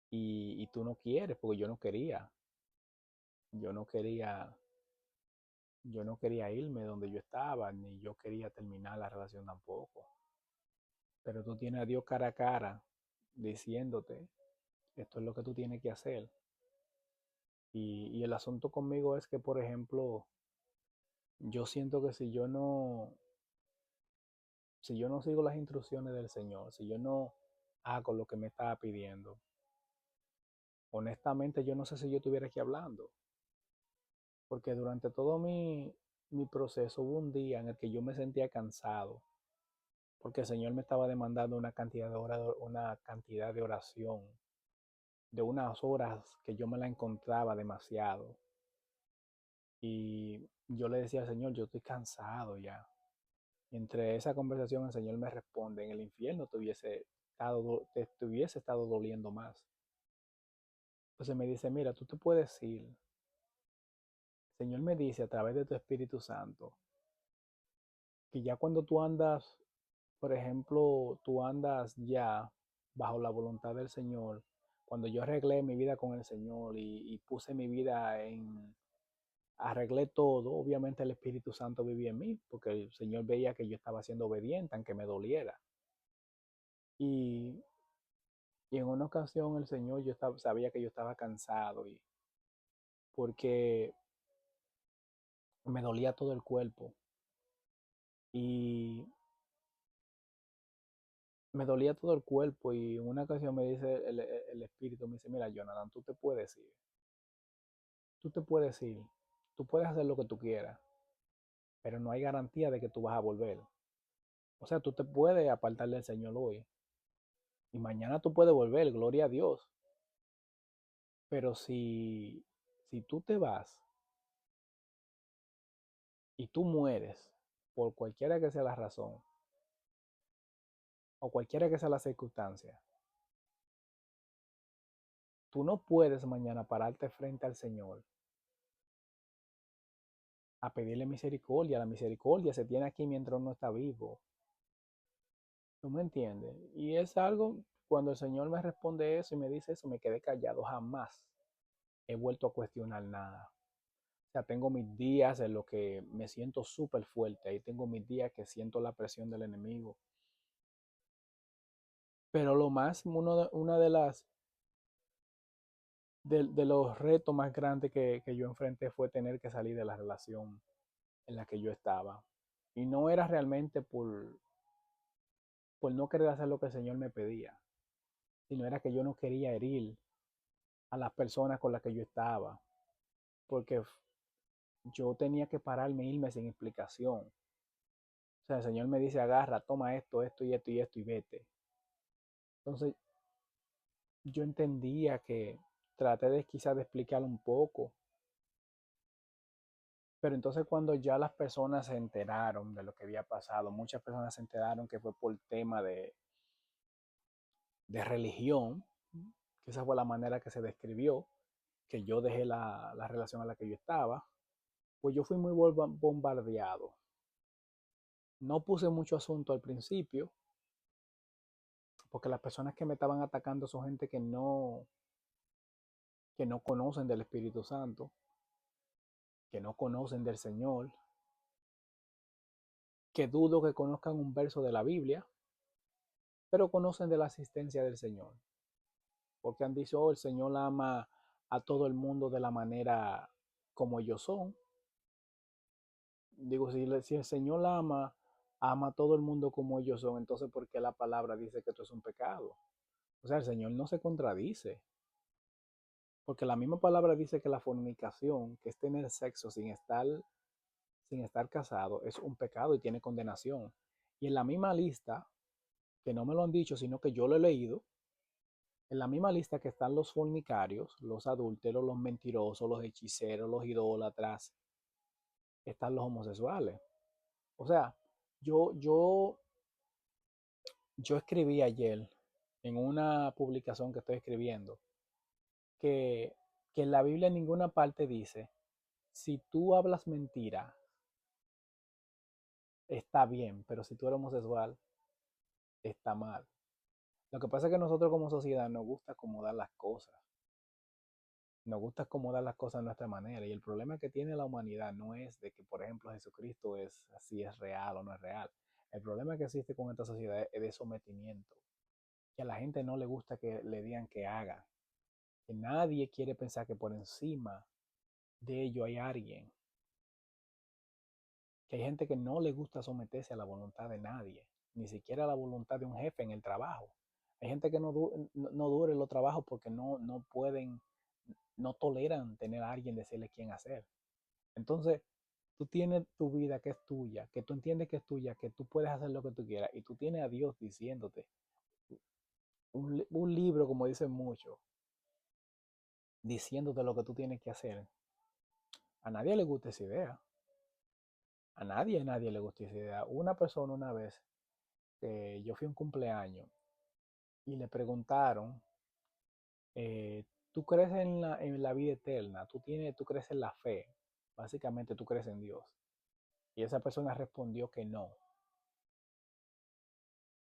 Y tú no quieres, porque yo no quería. Yo no quería, yo no quería irme donde yo estaba, ni yo quería terminar la relación tampoco. Pero tú tienes a Dios cara a cara diciéndote, esto es lo que tú tienes que hacer. Y el asunto conmigo es que, por ejemplo, yo siento que si yo no sigo las instrucciones del Señor, si yo no hago lo que me estaba pidiendo, honestamente yo no sé si yo estuviera aquí hablando, porque durante todo mi proceso hubo un día en el que yo me sentía cansado, porque el Señor me estaba demandando una cantidad de oración, de unas horas que yo me la encontraba demasiado. Y yo le decía al Señor, yo estoy cansado ya. Y entre esa conversación el Señor me responde, en el infierno te hubiese estado doliendo más. Entonces me dice, mira, tú te puedes ir. El Señor me dice a través de tu Espíritu Santo que ya cuando tú andas, por ejemplo, tú andas ya bajo la voluntad del Señor, cuando yo arreglé mi vida con el Señor y puse mi vida arreglé todo, obviamente el Espíritu Santo vivía en mí, porque el Señor veía que yo estaba siendo obediente, aunque me doliera. Y, y en una ocasión el Señor, sabía que yo estaba cansado y porque me dolía todo el cuerpo. Y me dolía todo el cuerpo y en una ocasión me dice el Espíritu, me dice, mira, Jonathan, tú te puedes ir, tú puedes hacer lo que tú quieras, pero no hay garantía de que tú vas a volver. O sea, tú te puedes apartar del Señor hoy y mañana tú puedes volver, gloria a Dios. Pero si tú te vas y tú mueres, por cualquiera que sea la razón o cualquiera que sea la circunstancia, tú no puedes mañana pararte frente al Señor a pedirle misericordia. La misericordia se tiene aquí mientras uno está vivo. ¿Tú me entiendes? Y es algo, cuando el Señor me responde eso y me dice eso, me quedé callado. Jamás he vuelto a cuestionar nada. O sea, tengo mis días en los que me siento súper fuerte. Ahí tengo mis días que siento la presión del enemigo. Pero una de los retos más grandes que yo enfrenté fue tener que salir de la relación en la que yo estaba. Y no era realmente por no querer hacer lo que el Señor me pedía, sino era que yo no quería herir a las personas con las que yo estaba, porque yo tenía que pararme e irme sin explicación. O sea, el Señor me dice, agarra, toma esto, esto y esto y esto y vete. Entonces yo entendía que traté de quizás de explicarlo un poco, pero entonces cuando ya las personas se enteraron de lo que había pasado, muchas personas se enteraron que fue por tema de religión, que esa fue la manera que se describió, que yo dejé la relación a la que yo estaba, pues yo fui muy bombardeado. No puse mucho asunto al principio, porque las personas que me estaban atacando son gente que no conocen del Espíritu Santo, que no conocen del Señor, que dudo que conozcan un verso de la Biblia, pero conocen de la asistencia del Señor, porque han dicho, oh, el Señor ama a todo el mundo de la manera como ellos son. Digo, si el Señor ama a todo el mundo como ellos son, entonces ¿por qué la palabra dice que esto es un pecado? O sea, el Señor no se contradice, porque la misma palabra dice que la fornicación, que es tener sexo sin estar casado, es un pecado y tiene condenación. Y en la misma lista, que no me lo han dicho, sino que yo lo he leído, en la misma lista que están los fornicarios, los adúlteros, los mentirosos, los hechiceros, los idólatras, están los homosexuales. O sea, yo, yo, yo escribí ayer en una publicación que estoy escribiendo que, que en la Biblia en ninguna parte dice, si tú hablas mentira, está bien, pero si tú eres homosexual, está mal. Lo que pasa es que nosotros como sociedad nos gusta acomodar las cosas. Nos gusta acomodar las cosas de nuestra manera. Y el problema que tiene la humanidad no es de que, por ejemplo, Jesucristo es si es real o no es real. El problema que existe con esta sociedad es de sometimiento. Que a la gente no le gusta que le digan que haga. Que nadie quiere pensar que por encima de ello hay alguien. Que hay gente que no le gusta someterse a la voluntad de nadie. Ni siquiera a la voluntad de un jefe en el trabajo. Hay gente que no dure los trabajos porque no pueden, no toleran tener a alguien decirle quién hacer. Entonces, tú tienes tu vida que es tuya, que tú entiendes que es tuya, que tú puedes hacer lo que tú quieras, y tú tienes a Dios diciéndote, un libro, como dicen muchos, diciéndote lo que tú tienes que hacer. A nadie le gusta esa idea. A nadie le gusta esa idea. Una persona una vez, yo fui a un cumpleaños y le preguntaron, ¿tú crees en la vida eterna? ¿Tú crees en la fe? Básicamente tú crees en Dios. Y esa persona respondió que no.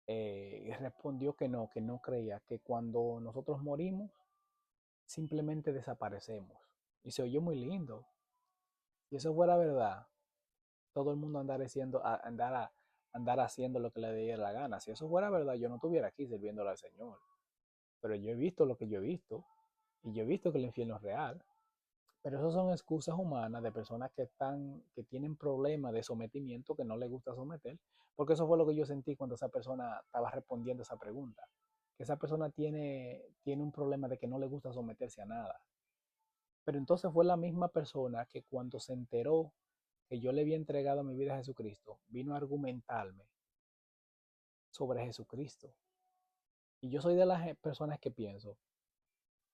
Respondió que no creía, que cuando nosotros morimos, simplemente desaparecemos. Y se oyó muy lindo. Si eso fuera verdad, todo el mundo andar haciendo lo que le diera la gana. Si eso fuera verdad, yo no estuviera aquí sirviéndole al Señor. Pero yo he visto lo que yo he visto y yo he visto que el infierno es real. Pero eso son excusas humanas de personas que tienen problemas de sometimiento, que no les gusta someter, porque eso fue lo que yo sentí cuando esa persona estaba respondiendo esa pregunta. Que esa persona tiene un problema de que no le gusta someterse a nada. Pero entonces fue la misma persona que cuando se enteró que yo le había entregado mi vida a Jesucristo, vino a argumentarme sobre Jesucristo. Y yo soy de las personas que pienso,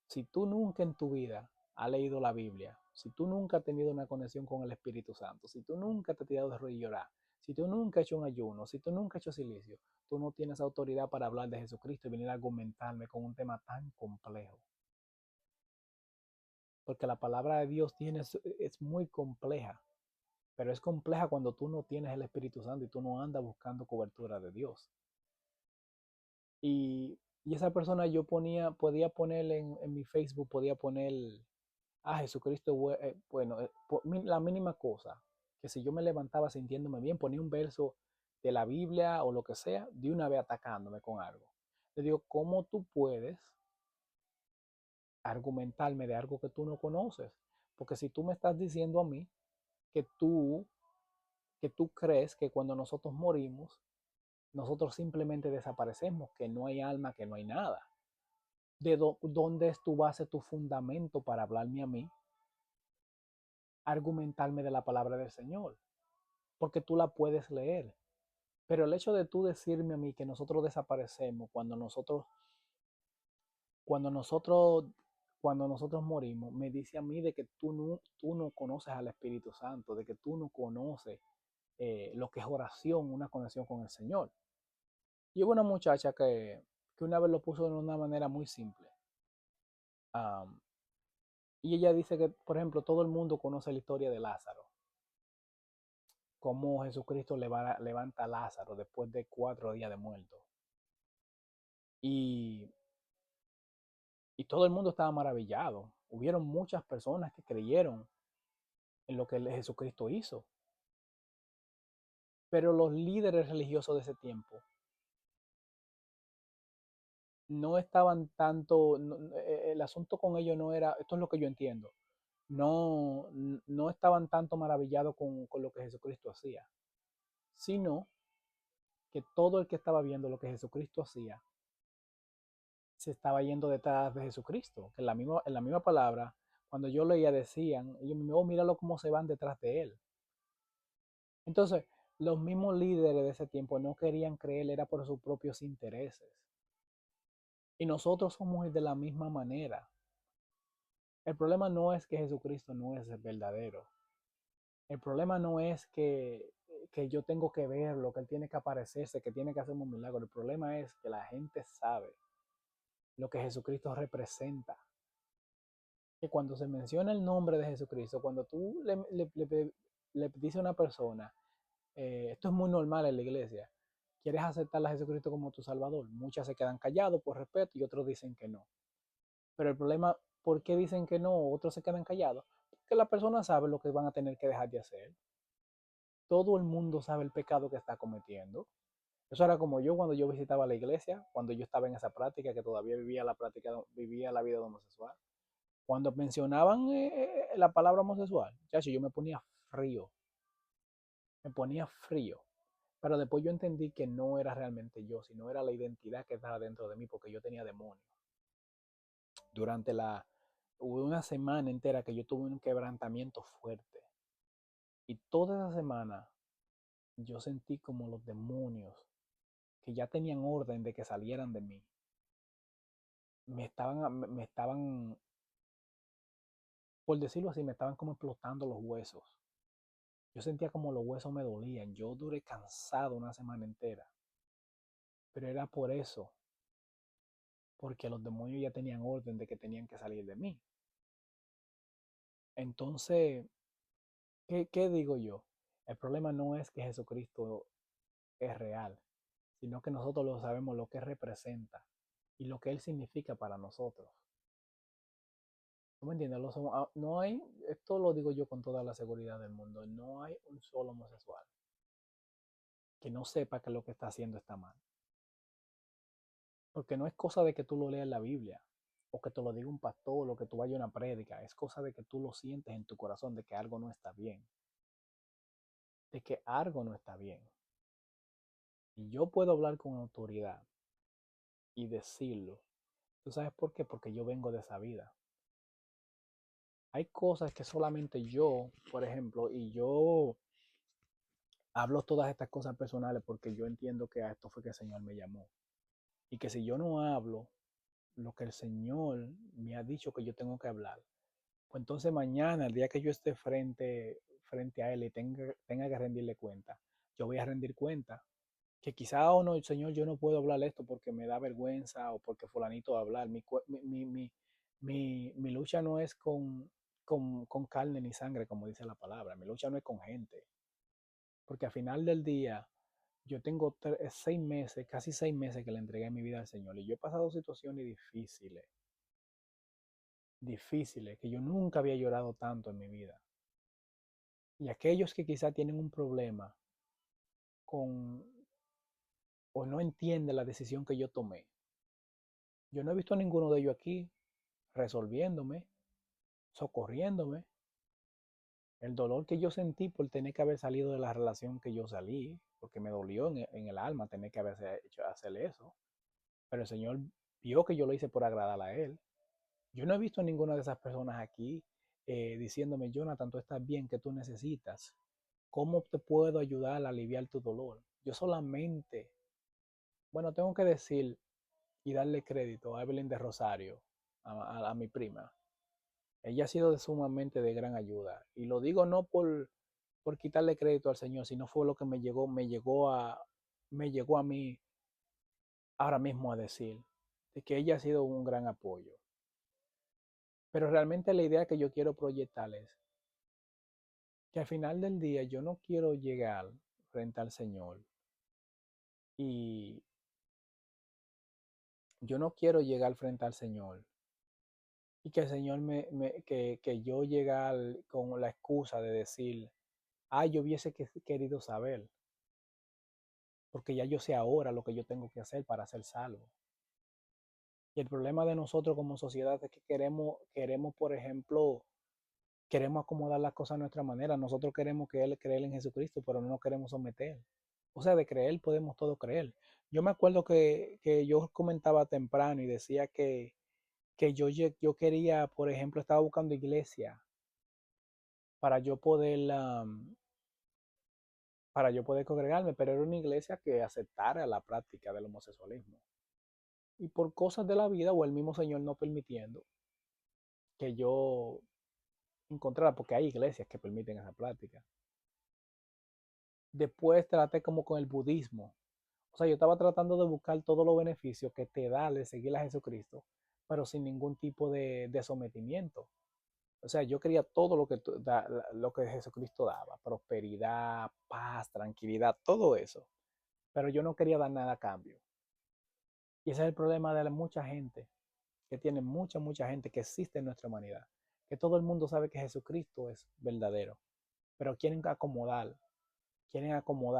si tú nunca en tu vida has leído la Biblia, si tú nunca has tenido una conexión con el Espíritu Santo, si tú nunca te has tirado de rodillas y llorar, si tú nunca has hecho un ayuno, si tú nunca has hecho silicio, tú no tienes autoridad para hablar de Jesucristo y venir a argumentarme con un tema tan complejo. Porque la palabra de Dios es muy compleja, pero es compleja cuando tú no tienes el Espíritu Santo y tú no andas buscando cobertura de Dios. Y esa persona podía poner en mi Facebook, podía poner, Jesucristo, bueno, la mínima cosa, que si yo me levantaba sintiéndome bien, ponía un verso de la Biblia o lo que sea, de una vez atacándome con algo. Le digo, ¿cómo tú puedes argumentarme de algo que tú no conoces? Porque si tú me estás diciendo a mí que tú crees que cuando nosotros morimos, nosotros simplemente desaparecemos, que no hay alma, que no hay nada. ¿Dónde es tu base, tu fundamento para hablarme a mí, argumentarme de la palabra del Señor? Porque tú la puedes leer. Pero el hecho de tú decirme a mí que nosotros desaparecemos cuando nosotros, cuando nosotros morimos, me dice a mí de que tú no conoces al Espíritu Santo, de que tú no conoces lo que es oración, una conexión con el Señor. Y hubo una muchacha que una vez lo puso de una manera muy simple. Um, y ella dice que, por ejemplo, todo el mundo conoce la historia de Lázaro, cómo Jesucristo levanta a Lázaro después de 4 días de muerto. Y, y todo el mundo estaba maravillado. Hubieron muchas personas que creyeron en lo que Jesucristo hizo. Pero los líderes religiosos de ese tiempo no estaban tanto, el asunto con ellos no era, esto es lo que yo entiendo, no estaban tanto maravillados con lo que Jesucristo hacía, sino que todo el que estaba viendo lo que Jesucristo hacía se estaba yendo detrás de Jesucristo, que en la misma palabra, cuando yo leía decían, ellos me oh, míralo cómo se van detrás de él. Entonces, los mismos líderes de ese tiempo no querían creer, era por sus propios intereses. Y nosotros somos de la misma manera. El problema no es que Jesucristo no es el verdadero. El problema no es que yo tengo que verlo, que Él tiene que aparecerse, que tiene que hacerme un milagro. El problema es que la gente sabe lo que Jesucristo representa. Que cuando se menciona el nombre de Jesucristo, cuando tú le dices a una persona, esto es muy normal en la iglesia, quieres aceptar a Jesucristo como tu Salvador, muchas se quedan callados por respeto y otros dicen que no. Pero el problema, ¿por qué dicen que no? Otros se quedan callados. Porque la persona sabe lo que van a tener que dejar de hacer. Todo el mundo sabe el pecado que está cometiendo. Eso era como yo cuando yo visitaba la iglesia, cuando yo estaba en esa práctica, que todavía vivía la vida homosexual. Cuando mencionaban la palabra homosexual, chacho, yo me ponía frío. Me ponía frío. Pero después yo entendí que no era realmente yo, sino era la identidad que estaba dentro de mí, porque yo tenía demonios. Durante hubo una semana entera que yo tuve un quebrantamiento fuerte. Y toda esa semana yo sentí como los demonios que ya tenían orden de que salieran de mí. Me estaban, por decirlo así, me estaban como explotando los huesos. Yo sentía como los huesos me dolían. Yo duré cansado una semana entera. Pero era por eso, porque los demonios ya tenían orden de que tenían que salir de mí. Entonces, ¿qué digo yo? El problema no es que Jesucristo es real, sino que nosotros lo sabemos lo que representa y lo que Él significa para nosotros. ¿Tú me entiendes? No hay, esto lo digo yo con toda la seguridad del mundo, no hay un solo homosexual que no sepa que lo que está haciendo está mal. Porque no es cosa de que tú lo leas en la Biblia, o que te lo diga un pastor, o que tú vayas a una prédica. Es cosa de que tú lo sientes en tu corazón, de que algo no está bien. De que algo no está bien. Y yo puedo hablar con autoridad y decirlo. ¿Tú sabes por qué? Porque yo vengo de esa vida. Hay cosas que solamente yo, por ejemplo, y yo hablo todas estas cosas personales porque yo entiendo que a esto fue que el Señor me llamó. Y que si yo no hablo lo que el Señor me ha dicho que yo tengo que hablar, pues entonces mañana, el día que yo esté frente a Él y tenga que rendirle cuenta, yo voy a rendir cuenta. Que quizá o no, el Señor, yo no puedo hablar esto porque me da vergüenza o porque fulanito va a hablar. Mi lucha no es con carne ni sangre, como dice la palabra. Mi lucha no es con gente. Porque al final del día, yo tengo 6 meses, casi 6 meses que le entregué mi vida al Señor. Y yo he pasado situaciones difíciles, difíciles, que yo nunca había llorado tanto en mi vida. Y aquellos que quizá tienen un problema con o no entienden la decisión que yo tomé, yo no he visto a ninguno de ellos aquí resolviéndome, socorriéndome. El dolor que yo sentí por tener que haber salido de la relación que yo salí, porque me dolió en el alma tener que haber hecho hacer eso. Pero el Señor vio que yo lo hice por agradar a Él. Yo no he visto a ninguna de esas personas aquí diciéndome, Jonathan, tú estás bien, ¿qué tú necesitas? ¿Cómo te puedo ayudar a aliviar tu dolor? Yo solamente, bueno, tengo que decir y darle crédito a Evelyn de Rosario, a mi prima. Ella ha sido sumamente de gran ayuda. Y lo digo no por quitarle crédito al Señor, sino fue lo que me llegó a mí ahora mismo a decir, de que ella ha sido un gran apoyo. Pero realmente la idea que yo quiero proyectar es que al final del día yo no quiero llegar frente al Señor y yo no quiero llegar frente al Señor y que el Señor que yo llegar con la excusa de decir, yo hubiese querido saber, porque ya yo sé ahora lo que yo tengo que hacer para ser salvo. Y el problema de nosotros como sociedad es que queremos, por ejemplo, queremos acomodar las cosas a nuestra manera. Nosotros queremos creer en Jesucristo, pero no nos queremos someter. O sea, de creer podemos todo creer. Yo me acuerdo que yo comentaba temprano y decía que yo quería, por ejemplo, estaba buscando iglesia para yo poder, para yo poder congregarme, pero era una iglesia que aceptara la práctica del homosexualismo. Y por cosas de la vida o el mismo Señor no permitiendo que yo encontrara, porque hay iglesias que permiten esa práctica. Después traté como con el budismo. O sea, yo estaba tratando de buscar todos los beneficios que te da de seguir a Jesucristo, pero sin ningún tipo de sometimiento. O sea, yo quería todo lo que Jesucristo daba, prosperidad, paz, tranquilidad, todo eso. Pero yo no quería dar nada a cambio. Y ese es el problema de mucha gente, que tiene mucha gente que existe en nuestra humanidad. Que todo el mundo sabe que Jesucristo es verdadero, pero quieren acomodar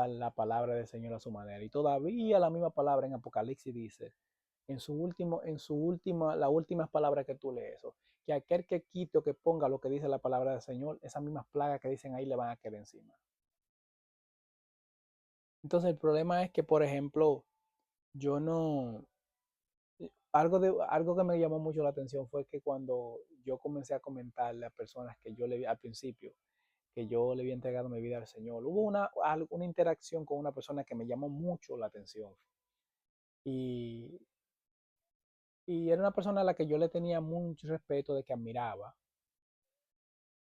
la palabra del Señor a su manera. Y todavía la misma palabra en Apocalipsis dice, las últimas palabras que tú lees, eso, que aquel que quite o que ponga lo que dice la palabra del Señor, esas mismas plagas que dicen ahí le van a caer encima. Entonces el problema es que, por ejemplo, yo no, algo que me llamó mucho la atención fue que cuando yo comencé a comentarle a personas que yo le vi al principio, que yo le había entregado mi vida al Señor, hubo una interacción con una persona que me llamó mucho la atención. Y, y era una persona a la que yo le tenía mucho respeto, de que admiraba.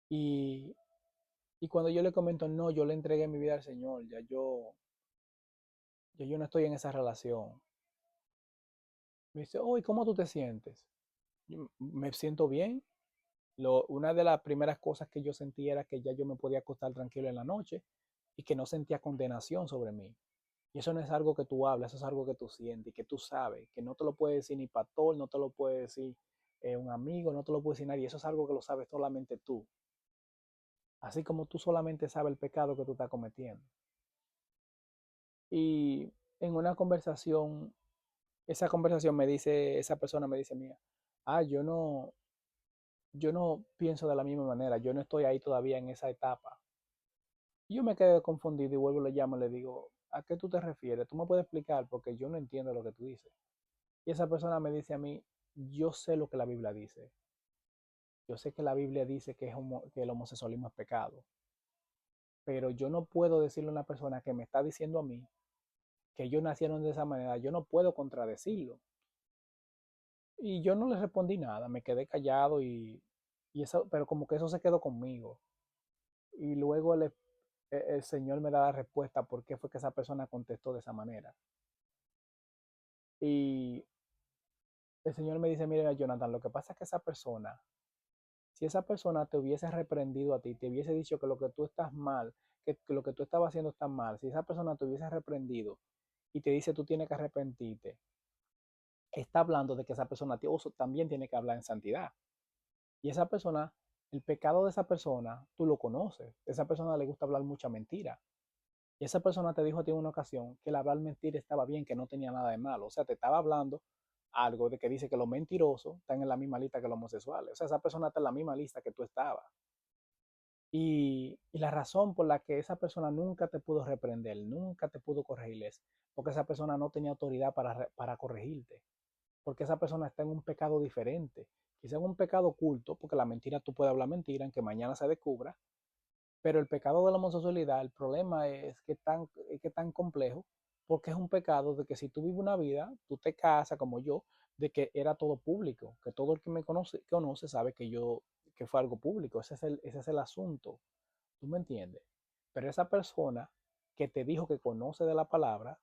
Y Y cuando yo le comento, no, yo le entregué mi vida al Señor, yo no estoy en esa relación. Me dice, oh, ¿y cómo tú te sientes? Yo me siento bien. Una de las primeras cosas que yo sentí era que ya yo me podía acostar tranquilo en la noche y que no sentía condenación sobre mí. Y eso no es algo que tú hablas, eso es algo que tú sientes y que tú sabes, que no te lo puede decir ni pastor, no te lo puede decir un amigo, no te lo puede decir nadie. Eso es algo que lo sabes solamente tú. Así como tú solamente sabes el pecado que tú estás cometiendo. Y en una conversación, esa conversación me dice, esa persona me dice, mía, yo no pienso de la misma manera, yo no estoy ahí todavía en esa etapa. Y yo me quedé confundido y vuelvo, le llamo y le digo, ¿a qué tú te refieres? ¿Tú me puedes explicar? Porque yo no entiendo lo que tú dices. Y esa persona me dice a mí, yo sé lo que la Biblia dice. Yo sé que la Biblia dice que el homosexualismo es pecado, pero yo no puedo decirle a una persona que me está diciendo a mí que ellos nacieron de esa manera, yo no puedo contradecirlo. Y yo no le respondí nada, me quedé callado y eso, pero como que eso se quedó conmigo. Y luego el Señor me da la respuesta por qué fue que esa persona contestó de esa manera. Y el Señor me dice, mira, Jonathan, lo que pasa es que esa persona, si esa persona te hubiese reprendido a ti, te hubiese dicho que lo que tú estás mal, que lo que tú estabas haciendo está mal, si esa persona te hubiese reprendido y te dice tú tienes que arrepentirte, está hablando de que esa persona también tiene que hablar en santidad. Y esa persona, el pecado de esa persona, tú lo conoces. A esa persona le gusta hablar mucha mentira. Y esa persona te dijo a ti en una ocasión que el hablar mentira estaba bien, que no tenía nada de malo. O sea, te estaba hablando algo de que dice que los mentirosos están en la misma lista que los homosexuales. O sea, esa persona está en la misma lista que tú estabas. Y la razón por la que esa persona nunca te pudo reprender, nunca te pudo corregir es porque esa persona no tenía autoridad para corregirte. Porque esa persona está en un pecado diferente. Quizá en un pecado oculto, porque la mentira tú puedes hablar mentira, aunque mañana se descubra, pero el pecado de la homosexualidad, el problema es que tan complejo, porque es un pecado de que si tú vives una vida, tú te casas como yo, de que era todo público, que todo el que me conoce sabe que fue algo público, ese es el asunto, ¿tú me entiendes? Pero esa persona que te dijo que conoce de la palabra,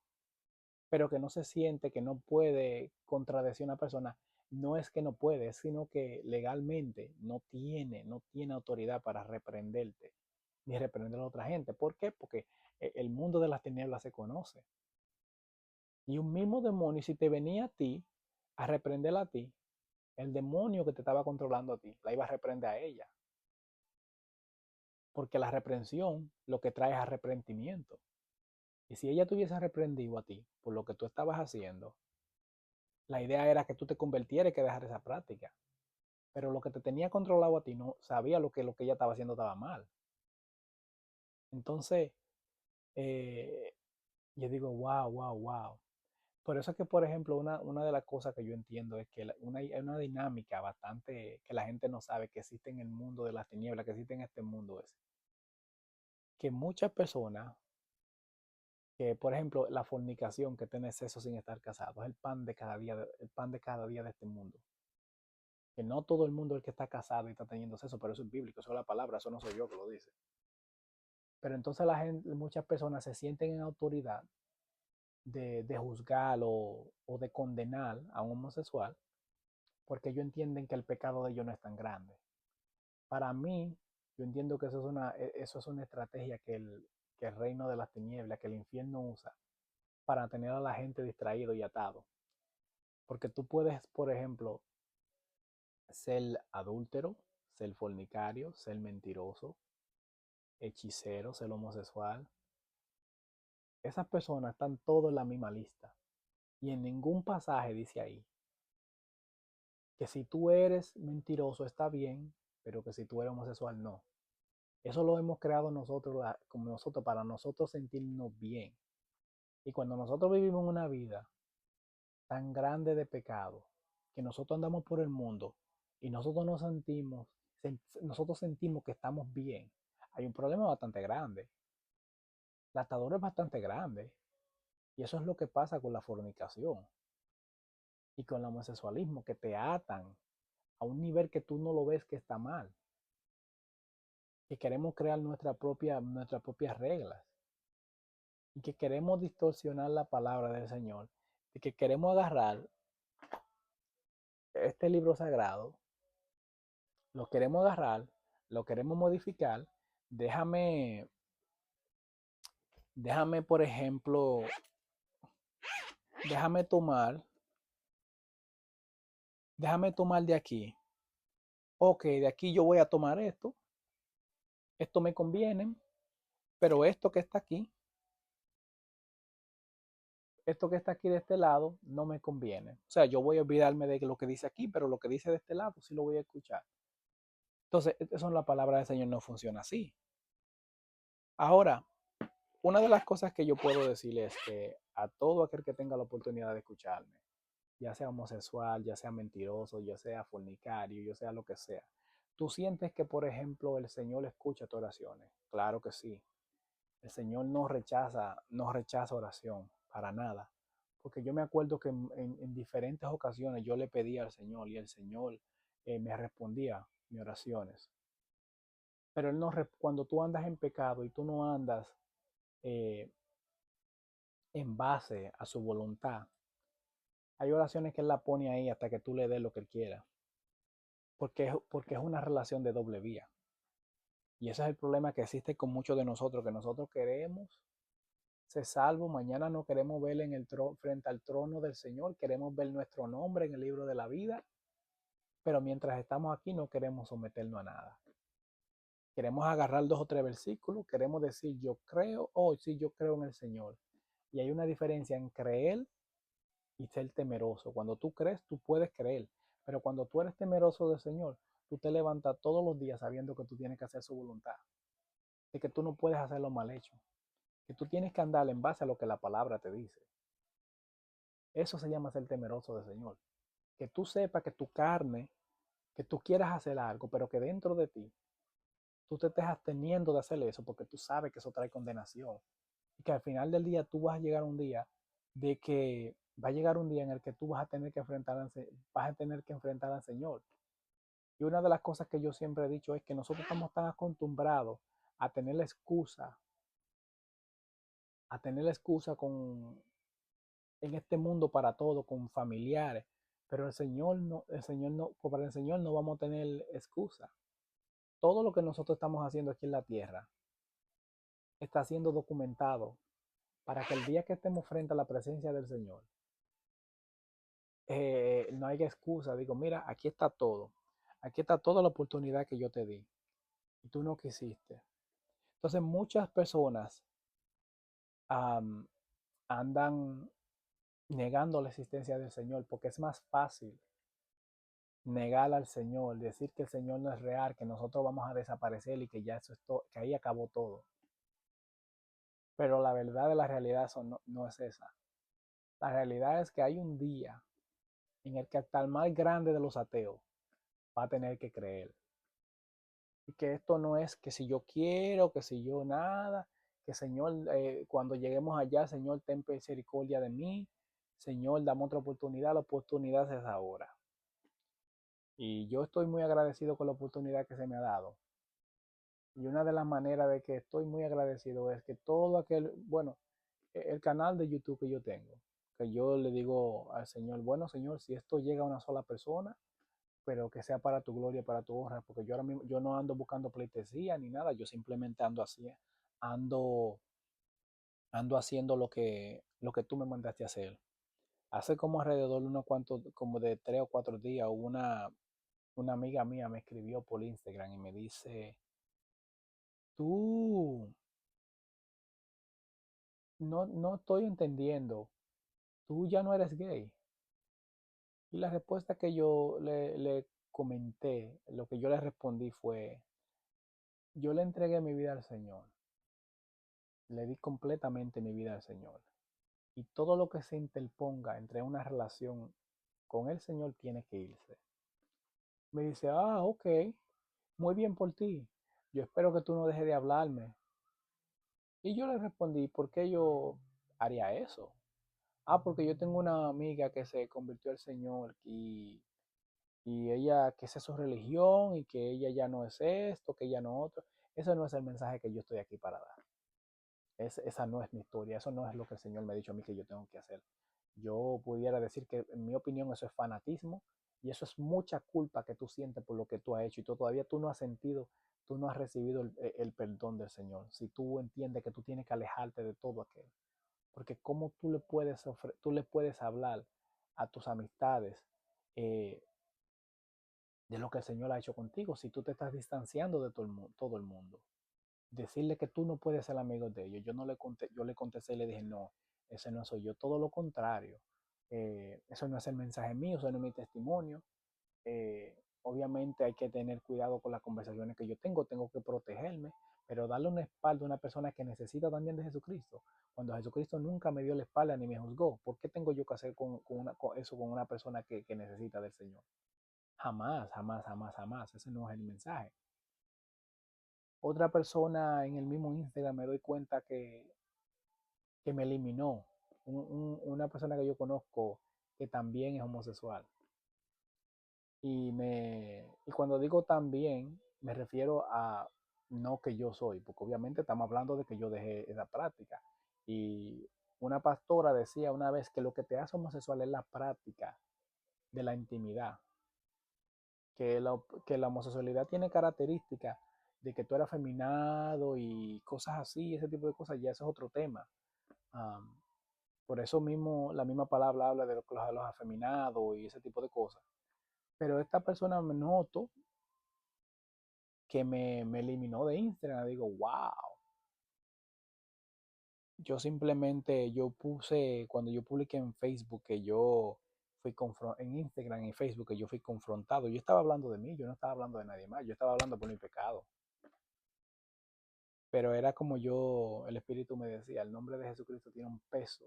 pero que no se siente, que no puede contradecir a una persona, no es que no puede, sino que legalmente no tiene autoridad para reprenderte, ni reprender a otra gente. ¿Por qué? Porque el mundo de las tinieblas se conoce. Y un mismo demonio, si te venía a ti, a reprenderla a ti, el demonio que te estaba controlando a ti, la iba a reprender a ella. Porque la reprensión lo que trae es arrepentimiento. Y si ella te hubiese reprendido a ti por lo que tú estabas haciendo, la idea era que tú te convirtieras y que dejaras esa práctica. Pero lo que te tenía controlado a ti no sabía lo que ella estaba haciendo estaba mal. Entonces, eh, yo digo, wow, wow, wow. Por eso es que, por ejemplo, una de las cosas que yo entiendo es que hay una dinámica bastante que la gente no sabe que existe en el mundo de las tinieblas, que existe en este mundo, es que muchas personas, que por ejemplo la fornicación, que tiene sexo sin estar casado, es el pan de cada día, el pan de cada día de este mundo. Que no todo el mundo es el que está casado y está teniendo sexo, pero eso es bíblico, eso es la palabra, eso no soy yo que lo dice. Pero entonces muchas personas se sienten en autoridad de juzgar o de condenar a un homosexual porque ellos entienden que el pecado de ellos no es tan grande. Para mí, yo entiendo que eso es una estrategia que el reino de las tinieblas, que el infierno usa para tener a la gente distraído y atado. Porque tú puedes, por ejemplo, ser adúltero, ser fornicario, ser mentiroso, hechicero, ser homosexual. Esas personas están todos en la misma lista. Y en ningún pasaje dice ahí que si tú eres mentiroso está bien, pero que si tú eres homosexual no. Eso lo hemos creado nosotros, como nosotros, para nosotros sentirnos bien. Y cuando nosotros vivimos una vida tan grande de pecado, que nosotros andamos por el mundo y nosotros sentimos que estamos bien, hay un problema bastante grande. La atadura es bastante grande. Y eso es lo que pasa con la fornicación y con el homosexualismo, que te atan a un nivel que tú no lo ves que está mal. que queremos crear nuestras propias reglas y que queremos distorsionar la palabra del Señor y que queremos agarrar este libro sagrado, lo queremos agarrar, lo queremos modificar. Déjame, déjame, por ejemplo, déjame tomar, déjame tomar de aquí. Ok, de aquí yo voy a tomar esto me conviene, pero esto que está aquí de este lado no me conviene. O sea, yo voy a olvidarme de lo que dice aquí, pero lo que dice de este lado sí lo voy a escuchar. Entonces, son las palabras del Señor, no funciona así. Ahora, una de las cosas que yo puedo decirle es que a todo aquel que tenga la oportunidad de escucharme, ya sea homosexual, ya sea mentiroso, ya sea fornicario, ya sea lo que sea, tú sientes que, por ejemplo, el Señor escucha tus oraciones. Claro que sí. El Señor no rechaza oración para nada. Porque yo me acuerdo que en diferentes ocasiones yo le pedía al Señor y el Señor me respondía mis oraciones. Pero Él no, cuando tú andas en pecado y tú no andas eh, en base a su voluntad, hay oraciones que Él la pone ahí hasta que tú le des lo que Él quiera. Porque es una relación de doble vía. Y ese es el problema que existe con muchos de nosotros, que nosotros queremos ser salvos, mañana no queremos ver en el frente al trono del Señor, queremos ver nuestro nombre en el libro de la vida, pero mientras estamos aquí no queremos someternos a nada. Queremos agarrar 2 o 3 versículos, queremos decir yo creo, sí, yo creo en el Señor. Y hay una diferencia en creer y ser temeroso. Cuando tú crees, tú puedes creer, pero cuando tú eres temeroso del Señor, tú te levantas todos los días sabiendo que tú tienes que hacer su voluntad, y que tú no puedes hacerlo mal hecho, que tú tienes que andar en base a lo que la palabra te dice. Eso se llama ser temeroso del Señor. Que tú sepas que tu carne, que tú quieras hacer algo, pero que dentro de ti tú te estés absteniendo de hacer eso porque tú sabes que eso trae condenación. Y que al final del día tú vas a llegar un día de que va a llegar un día en el que tú vas a tener que enfrentar al Señor. Y una de las cosas que yo siempre he dicho es que nosotros estamos tan acostumbrados a tener la excusa, a tener la excusa en este mundo para todo, con familiares, pero para el Señor no vamos a tener excusa. Todo lo que nosotros estamos haciendo aquí en la tierra está siendo documentado para que el día que estemos frente a la presencia del Señor, no haya excusa. Digo, mira, aquí está toda la oportunidad que yo te di y tú no quisiste. Entonces muchas personas um, andan negando la existencia del Señor porque es más fácil negar al Señor, decir que el Señor no es real, que nosotros vamos a desaparecer y que ya eso es todo, que ahí acabó todo. Pero la verdad de la realidad eso no es esa. La realidad es que hay un día en el que hasta el más grande de los ateos va a tener que creer. Y que esto no es que si yo quiero, que si yo nada, que Señor, cuando lleguemos allá, Señor, ten misericordia de mí, Señor, dame otra oportunidad, la oportunidad es ahora. Y yo estoy muy agradecido con la oportunidad que se me ha dado. Y una de las maneras de que estoy muy agradecido es que todo aquel, bueno, el canal de YouTube que yo tengo, que yo le digo al Señor, bueno, Señor, si esto llega a una sola persona, pero que sea para tu gloria, para tu honra, porque yo ahora mismo, yo no ando buscando pleitesía ni nada, yo simplemente ando, ando haciendo lo que tú me mandaste a hacer. Hace como alrededor de unos cuantos, como de 3 o 4 días, una amiga mía me escribió por Instagram y me dice, tú, no estoy entendiendo, tú ya no eres gay. Y la respuesta que yo le comenté, lo que yo le respondí fue, yo le entregué mi vida al Señor, le di completamente mi vida al Señor. Y todo lo que se interponga entre una relación con el Señor tiene que irse. Me dice, ok, muy bien por ti. Yo espero que tú no dejes de hablarme. Y yo le respondí, ¿por qué yo haría eso? Porque yo tengo una amiga que se convirtió al Señor y ella, que esa es su religión y que ella ya no es esto, que ella no otro. Ese no es el mensaje que yo estoy aquí para dar. Esa no es mi historia, eso no es lo que el Señor me ha dicho a mí que yo tengo que hacer. Yo pudiera decir que, en mi opinión, eso es fanatismo y eso es mucha culpa que tú sientes por lo que tú has hecho y tú todavía tú no has sentido, tú no has recibido el perdón del Señor. Si tú entiendes que tú tienes que alejarte de todo aquel, porque cómo tú le puedes hablar a tus amistades eh, de lo que el Señor ha hecho contigo si tú te estás distanciando de todo el mundo. Decirle que tú no puedes ser amigo de ellos. Yo le contesté y le dije, no, ese no soy yo, todo lo contrario. Eso no es el mensaje mío, eso no es mi testimonio. Obviamente hay que tener cuidado con las conversaciones que yo tengo que protegerme, pero darle una espalda a una persona que necesita también de Jesucristo, cuando Jesucristo nunca me dio la espalda ni me juzgó, ¿por qué tengo yo que hacer con eso con una persona que necesita del Señor? Jamás, jamás, jamás, jamás. Ese no es el mensaje. Otra persona en el mismo Instagram me doy cuenta que me eliminó. Una persona que yo conozco que también es homosexual. Y cuando digo también, me refiero a no que yo soy, porque obviamente estamos hablando de que yo dejé esa práctica. Y una pastora decía una vez que lo que te hace homosexual es la práctica de la intimidad, que la homosexualidad tiene características de que tú eres afeminado y cosas así, ese tipo de cosas, ya eso es otro tema. Um, por eso mismo la misma palabra habla de los afeminados y ese tipo de cosas. Pero esta persona me noto que me eliminó de Instagram. Digo, wow. Yo simplemente, yo puse, cuando yo publiqué en Facebook que yo en Instagram y Facebook que yo fui confrontado, yo estaba hablando de mí, yo no estaba hablando de nadie más, yo estaba hablando por mi pecado. Pero era como yo, el Espíritu me decía, el nombre de Jesucristo tiene un peso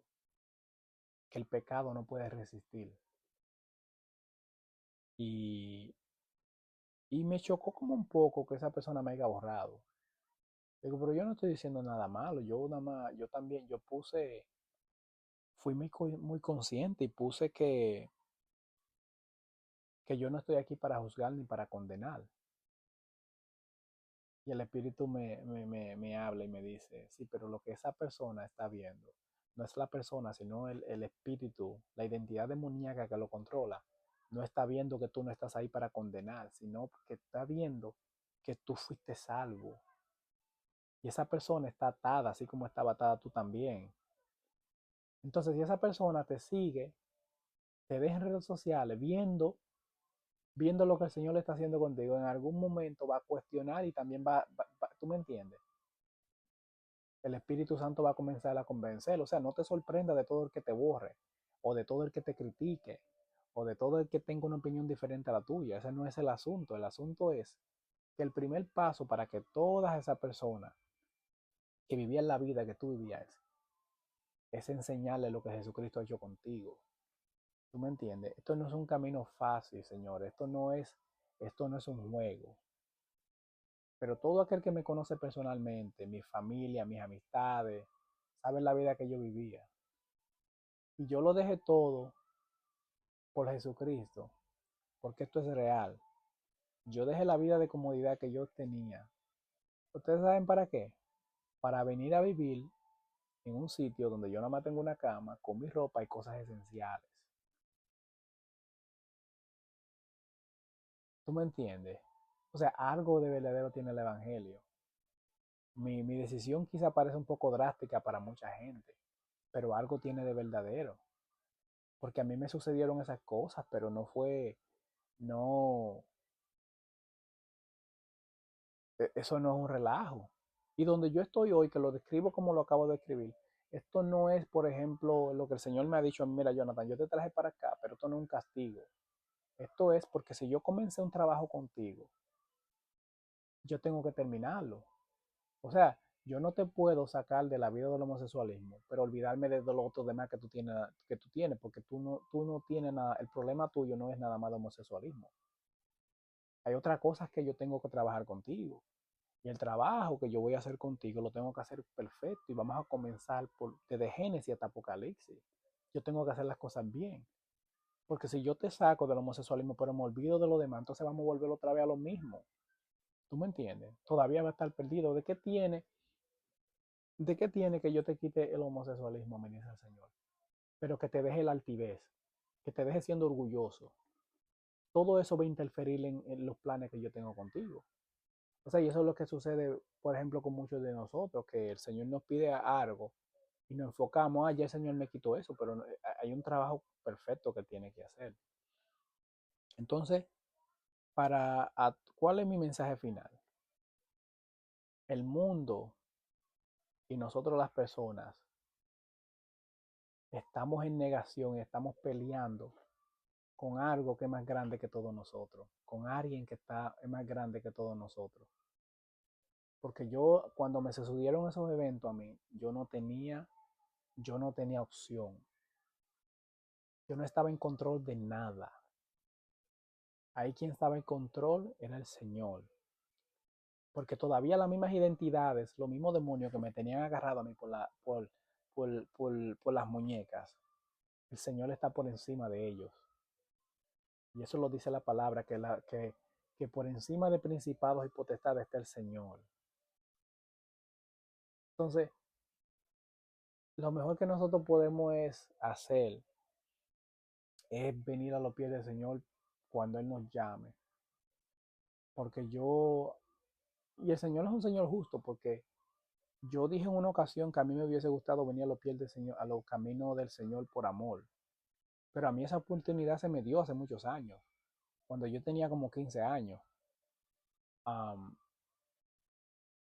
que el pecado no puede resistir. Y, y me chocó como un poco que esa persona me haya borrado. Digo, pero yo no estoy diciendo nada malo, yo nada más, yo también, yo puse, fui muy consciente y puse que yo no estoy aquí para juzgar ni para condenar. Y el Espíritu me habla y me dice, sí, pero lo que esa persona está viendo no es la persona, sino el espíritu, la identidad demoníaca que lo controla. No está viendo que tú no estás ahí para condenar, sino que está viendo que tú fuiste salvo. Y esa persona está atada, así como estaba atada tú también. Entonces, si esa persona te sigue, te deja en redes sociales viendo lo que el Señor le está haciendo contigo, en algún momento va a cuestionar y también ¿tú me entiendes? El Espíritu Santo va a comenzar a convencer. O sea, no te sorprenda de todo el que te borre, o de todo el que te critique, o de todo el que tenga una opinión diferente a la tuya. Ese no es el asunto. El asunto es que el primer paso para que todas esas personas que vivían la vida que tú vivías es enseñarle lo que Jesucristo ha hecho contigo. ¿Tú me entiendes? Esto no es un camino fácil, señor. Esto no es un juego. Pero todo aquel que me conoce personalmente, mi familia, mis amistades, sabe la vida que yo vivía. Y yo lo dejé todo por Jesucristo, porque esto es real. Yo dejé la vida de comodidad que yo tenía. ¿Ustedes saben para qué? Para venir a vivir en un sitio donde yo nada más tengo una cama, con mi ropa y cosas esenciales. ¿Tú me entiendes? O sea, algo de verdadero tiene el Evangelio. Mi decisión quizá parece un poco drástica para mucha gente, pero algo tiene de verdadero. Porque a mí me sucedieron esas cosas, pero no, eso no es un relajo. Y donde yo estoy hoy, que lo describo como lo acabo de escribir, esto no es, por ejemplo, lo que el Señor me ha dicho, mira, Jonathan, yo te traje para acá, pero esto no es un castigo. Esto es porque si yo comencé un trabajo contigo, yo tengo que terminarlo. O sea, yo no te puedo sacar de la vida del homosexualismo, pero olvidarme de los otros demás que tú tienes, porque tú no tienes nada, el problema tuyo no es nada más de homosexualismo. Hay otras cosas que yo tengo que trabajar contigo. Y el trabajo que yo voy a hacer contigo lo tengo que hacer perfecto y vamos a comenzar desde Génesis hasta Apocalipsis. Yo tengo que hacer las cosas bien. Porque si yo te saco del homosexualismo pero me olvido de lo demás, entonces vamos a volver otra vez a lo mismo. ¿Tú me entiendes? Todavía va a estar perdido. ¿De qué tiene que yo te quite el homosexualismo, me dice el Señor? Pero que te deje la altivez, que te deje siendo orgulloso. Todo eso va a interferir en los planes que yo tengo contigo. O sea, y eso es lo que sucede, por ejemplo, con muchos de nosotros, que el Señor nos pide algo y nos enfocamos, ya el Señor me quitó eso, pero hay un trabajo perfecto que tiene que hacer. Entonces, ¿cuál es mi mensaje final? El mundo y nosotros las personas estamos en negación y estamos peleando con algo que es más grande que todos nosotros, con alguien que es más grande que todos nosotros. Porque yo, cuando me sucedieron esos eventos a mí, yo no tenía opción. Yo no estaba en control de nada. Ahí quien estaba en control era el Señor. Porque todavía las mismas identidades, los mismos demonios que me tenían agarrado a mí por las muñecas, el Señor está por encima de ellos. Y eso lo dice la palabra, que por encima de principados y potestades está el Señor. Entonces, lo mejor que nosotros podemos hacer es venir a los pies del Señor cuando Él nos llame. Porque y el Señor es un Señor justo, porque yo dije en una ocasión que a mí me hubiese gustado venir a los pies del Señor, a los caminos del Señor por amor. Pero a mí esa oportunidad se me dio hace muchos años, cuando yo tenía como 15 años. Um,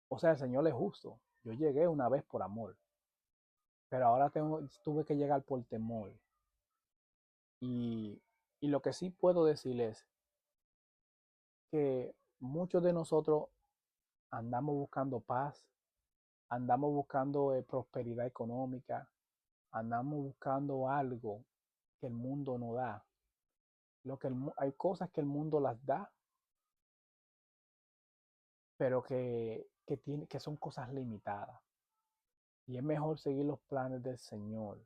o sea, el Señor es justo. Yo llegué una vez por amor, pero ahora tuve que llegar por temor. Y, y lo que sí puedo decirles que muchos de nosotros andamos buscando paz, andamos buscando prosperidad económica, andamos buscando algo que el mundo no da. Hay cosas que el mundo las da, pero que son cosas limitadas. Y es mejor seguir los planes del Señor.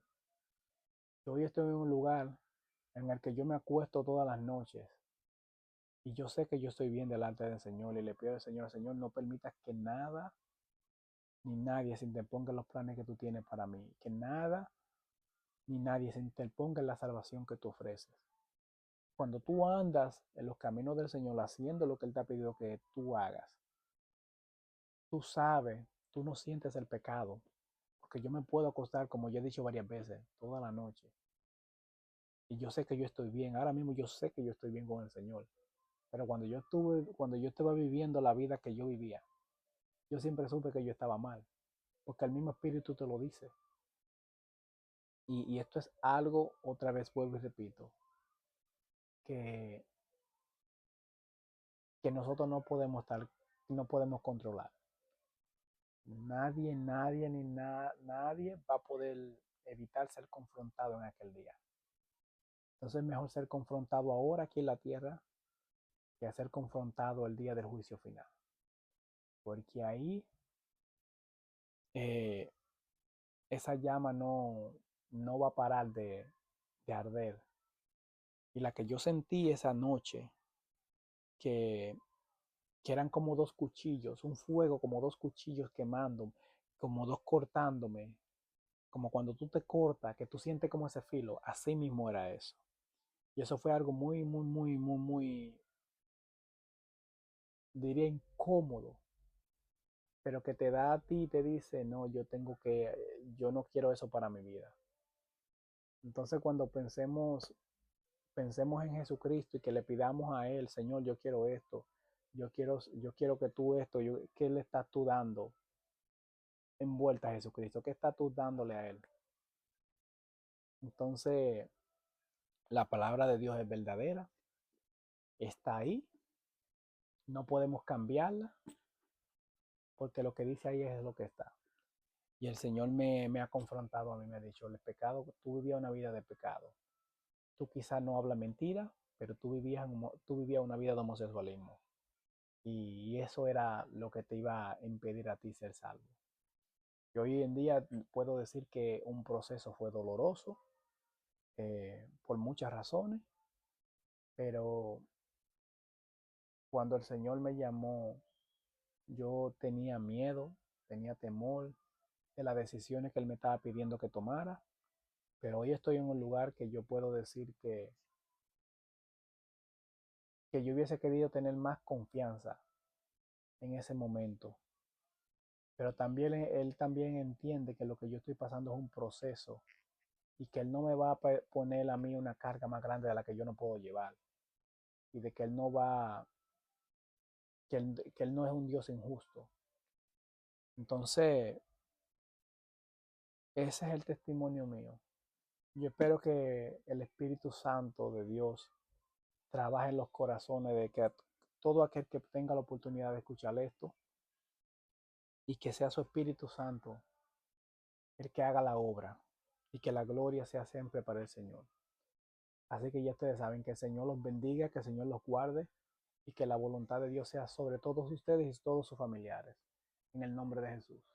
Yo hoy estoy en un lugar en el que yo me acuesto todas las noches y yo sé que yo estoy bien delante del Señor y le pido al Señor, Señor, no permitas que nada ni nadie se interponga en los planes que tú tienes para mí, que nada ni nadie se interponga en la salvación que tú ofreces. Cuando tú andas en los caminos del Señor haciendo lo que Él te ha pedido que tú hagas, tú sabes, tú no sientes el pecado, porque yo me puedo acostar, como yo he dicho varias veces, toda la noche, y yo sé que yo estoy bien, ahora mismo yo sé que yo estoy bien con el Señor, pero cuando yo estaba viviendo la vida que yo vivía, yo siempre supe que yo estaba mal, porque el mismo Espíritu te lo dice. Y esto es algo, otra vez vuelvo y repito, que, que nosotros no podemos controlar. Nadie va a poder evitar ser confrontado en aquel día. Entonces es mejor ser confrontado ahora aquí en la tierra que ser confrontado el día del juicio final. Porque ahí eh, esa llama no va a parar de arder. Y la que yo sentí esa noche, que, que eran como dos cuchillos, un fuego como dos cuchillos quemando, como dos cortándome, como cuando tú te cortas, que tú sientes como ese filo, así mismo era eso. Y eso fue algo muy, diría incómodo, pero que te da a ti y te dice, no, yo no quiero eso para mi vida. Entonces cuando pensemos en Jesucristo y que le pidamos a Él, Señor, yo quiero esto, yo quiero que tú esto, ¿qué le estás tú dando envuelta a Jesucristo? ¿Qué estás tú dándole a Él? Entonces, la palabra de Dios es verdadera, está ahí, no podemos cambiarla, porque lo que dice ahí es lo que está. Y el Señor me ha confrontado a mí, me ha dicho, el pecado, tú vivías una vida de pecado. Tú quizás no hablas mentira, pero tú vivías una vida de homosexualismo. Y eso era lo que te iba a impedir a ti ser salvo. Y hoy en día puedo decir que un proceso fue doloroso por muchas razones, pero cuando el Señor me llamó Yo tenía miedo, tenía temor de las decisiones que Él me estaba pidiendo que tomara, pero hoy estoy en un lugar que yo puedo decir que yo hubiese querido tener más confianza en ese momento. Pero también Él también entiende que lo que yo estoy pasando es un proceso y que Él no me va a poner a mí una carga más grande de la que yo no puedo llevar y de que Él no va, que él no es un Dios injusto. Entonces, ese es el testimonio mío. Yo espero que el Espíritu Santo de Dios trabaje en los corazones de que todo aquel que tenga la oportunidad de escuchar esto y que sea su Espíritu Santo el que haga la obra y que la gloria sea siempre para el Señor. Así que ya ustedes saben que el Señor los bendiga, que el Señor los guarde y que la voluntad de Dios sea sobre todos ustedes y todos sus familiares. En el nombre de Jesús.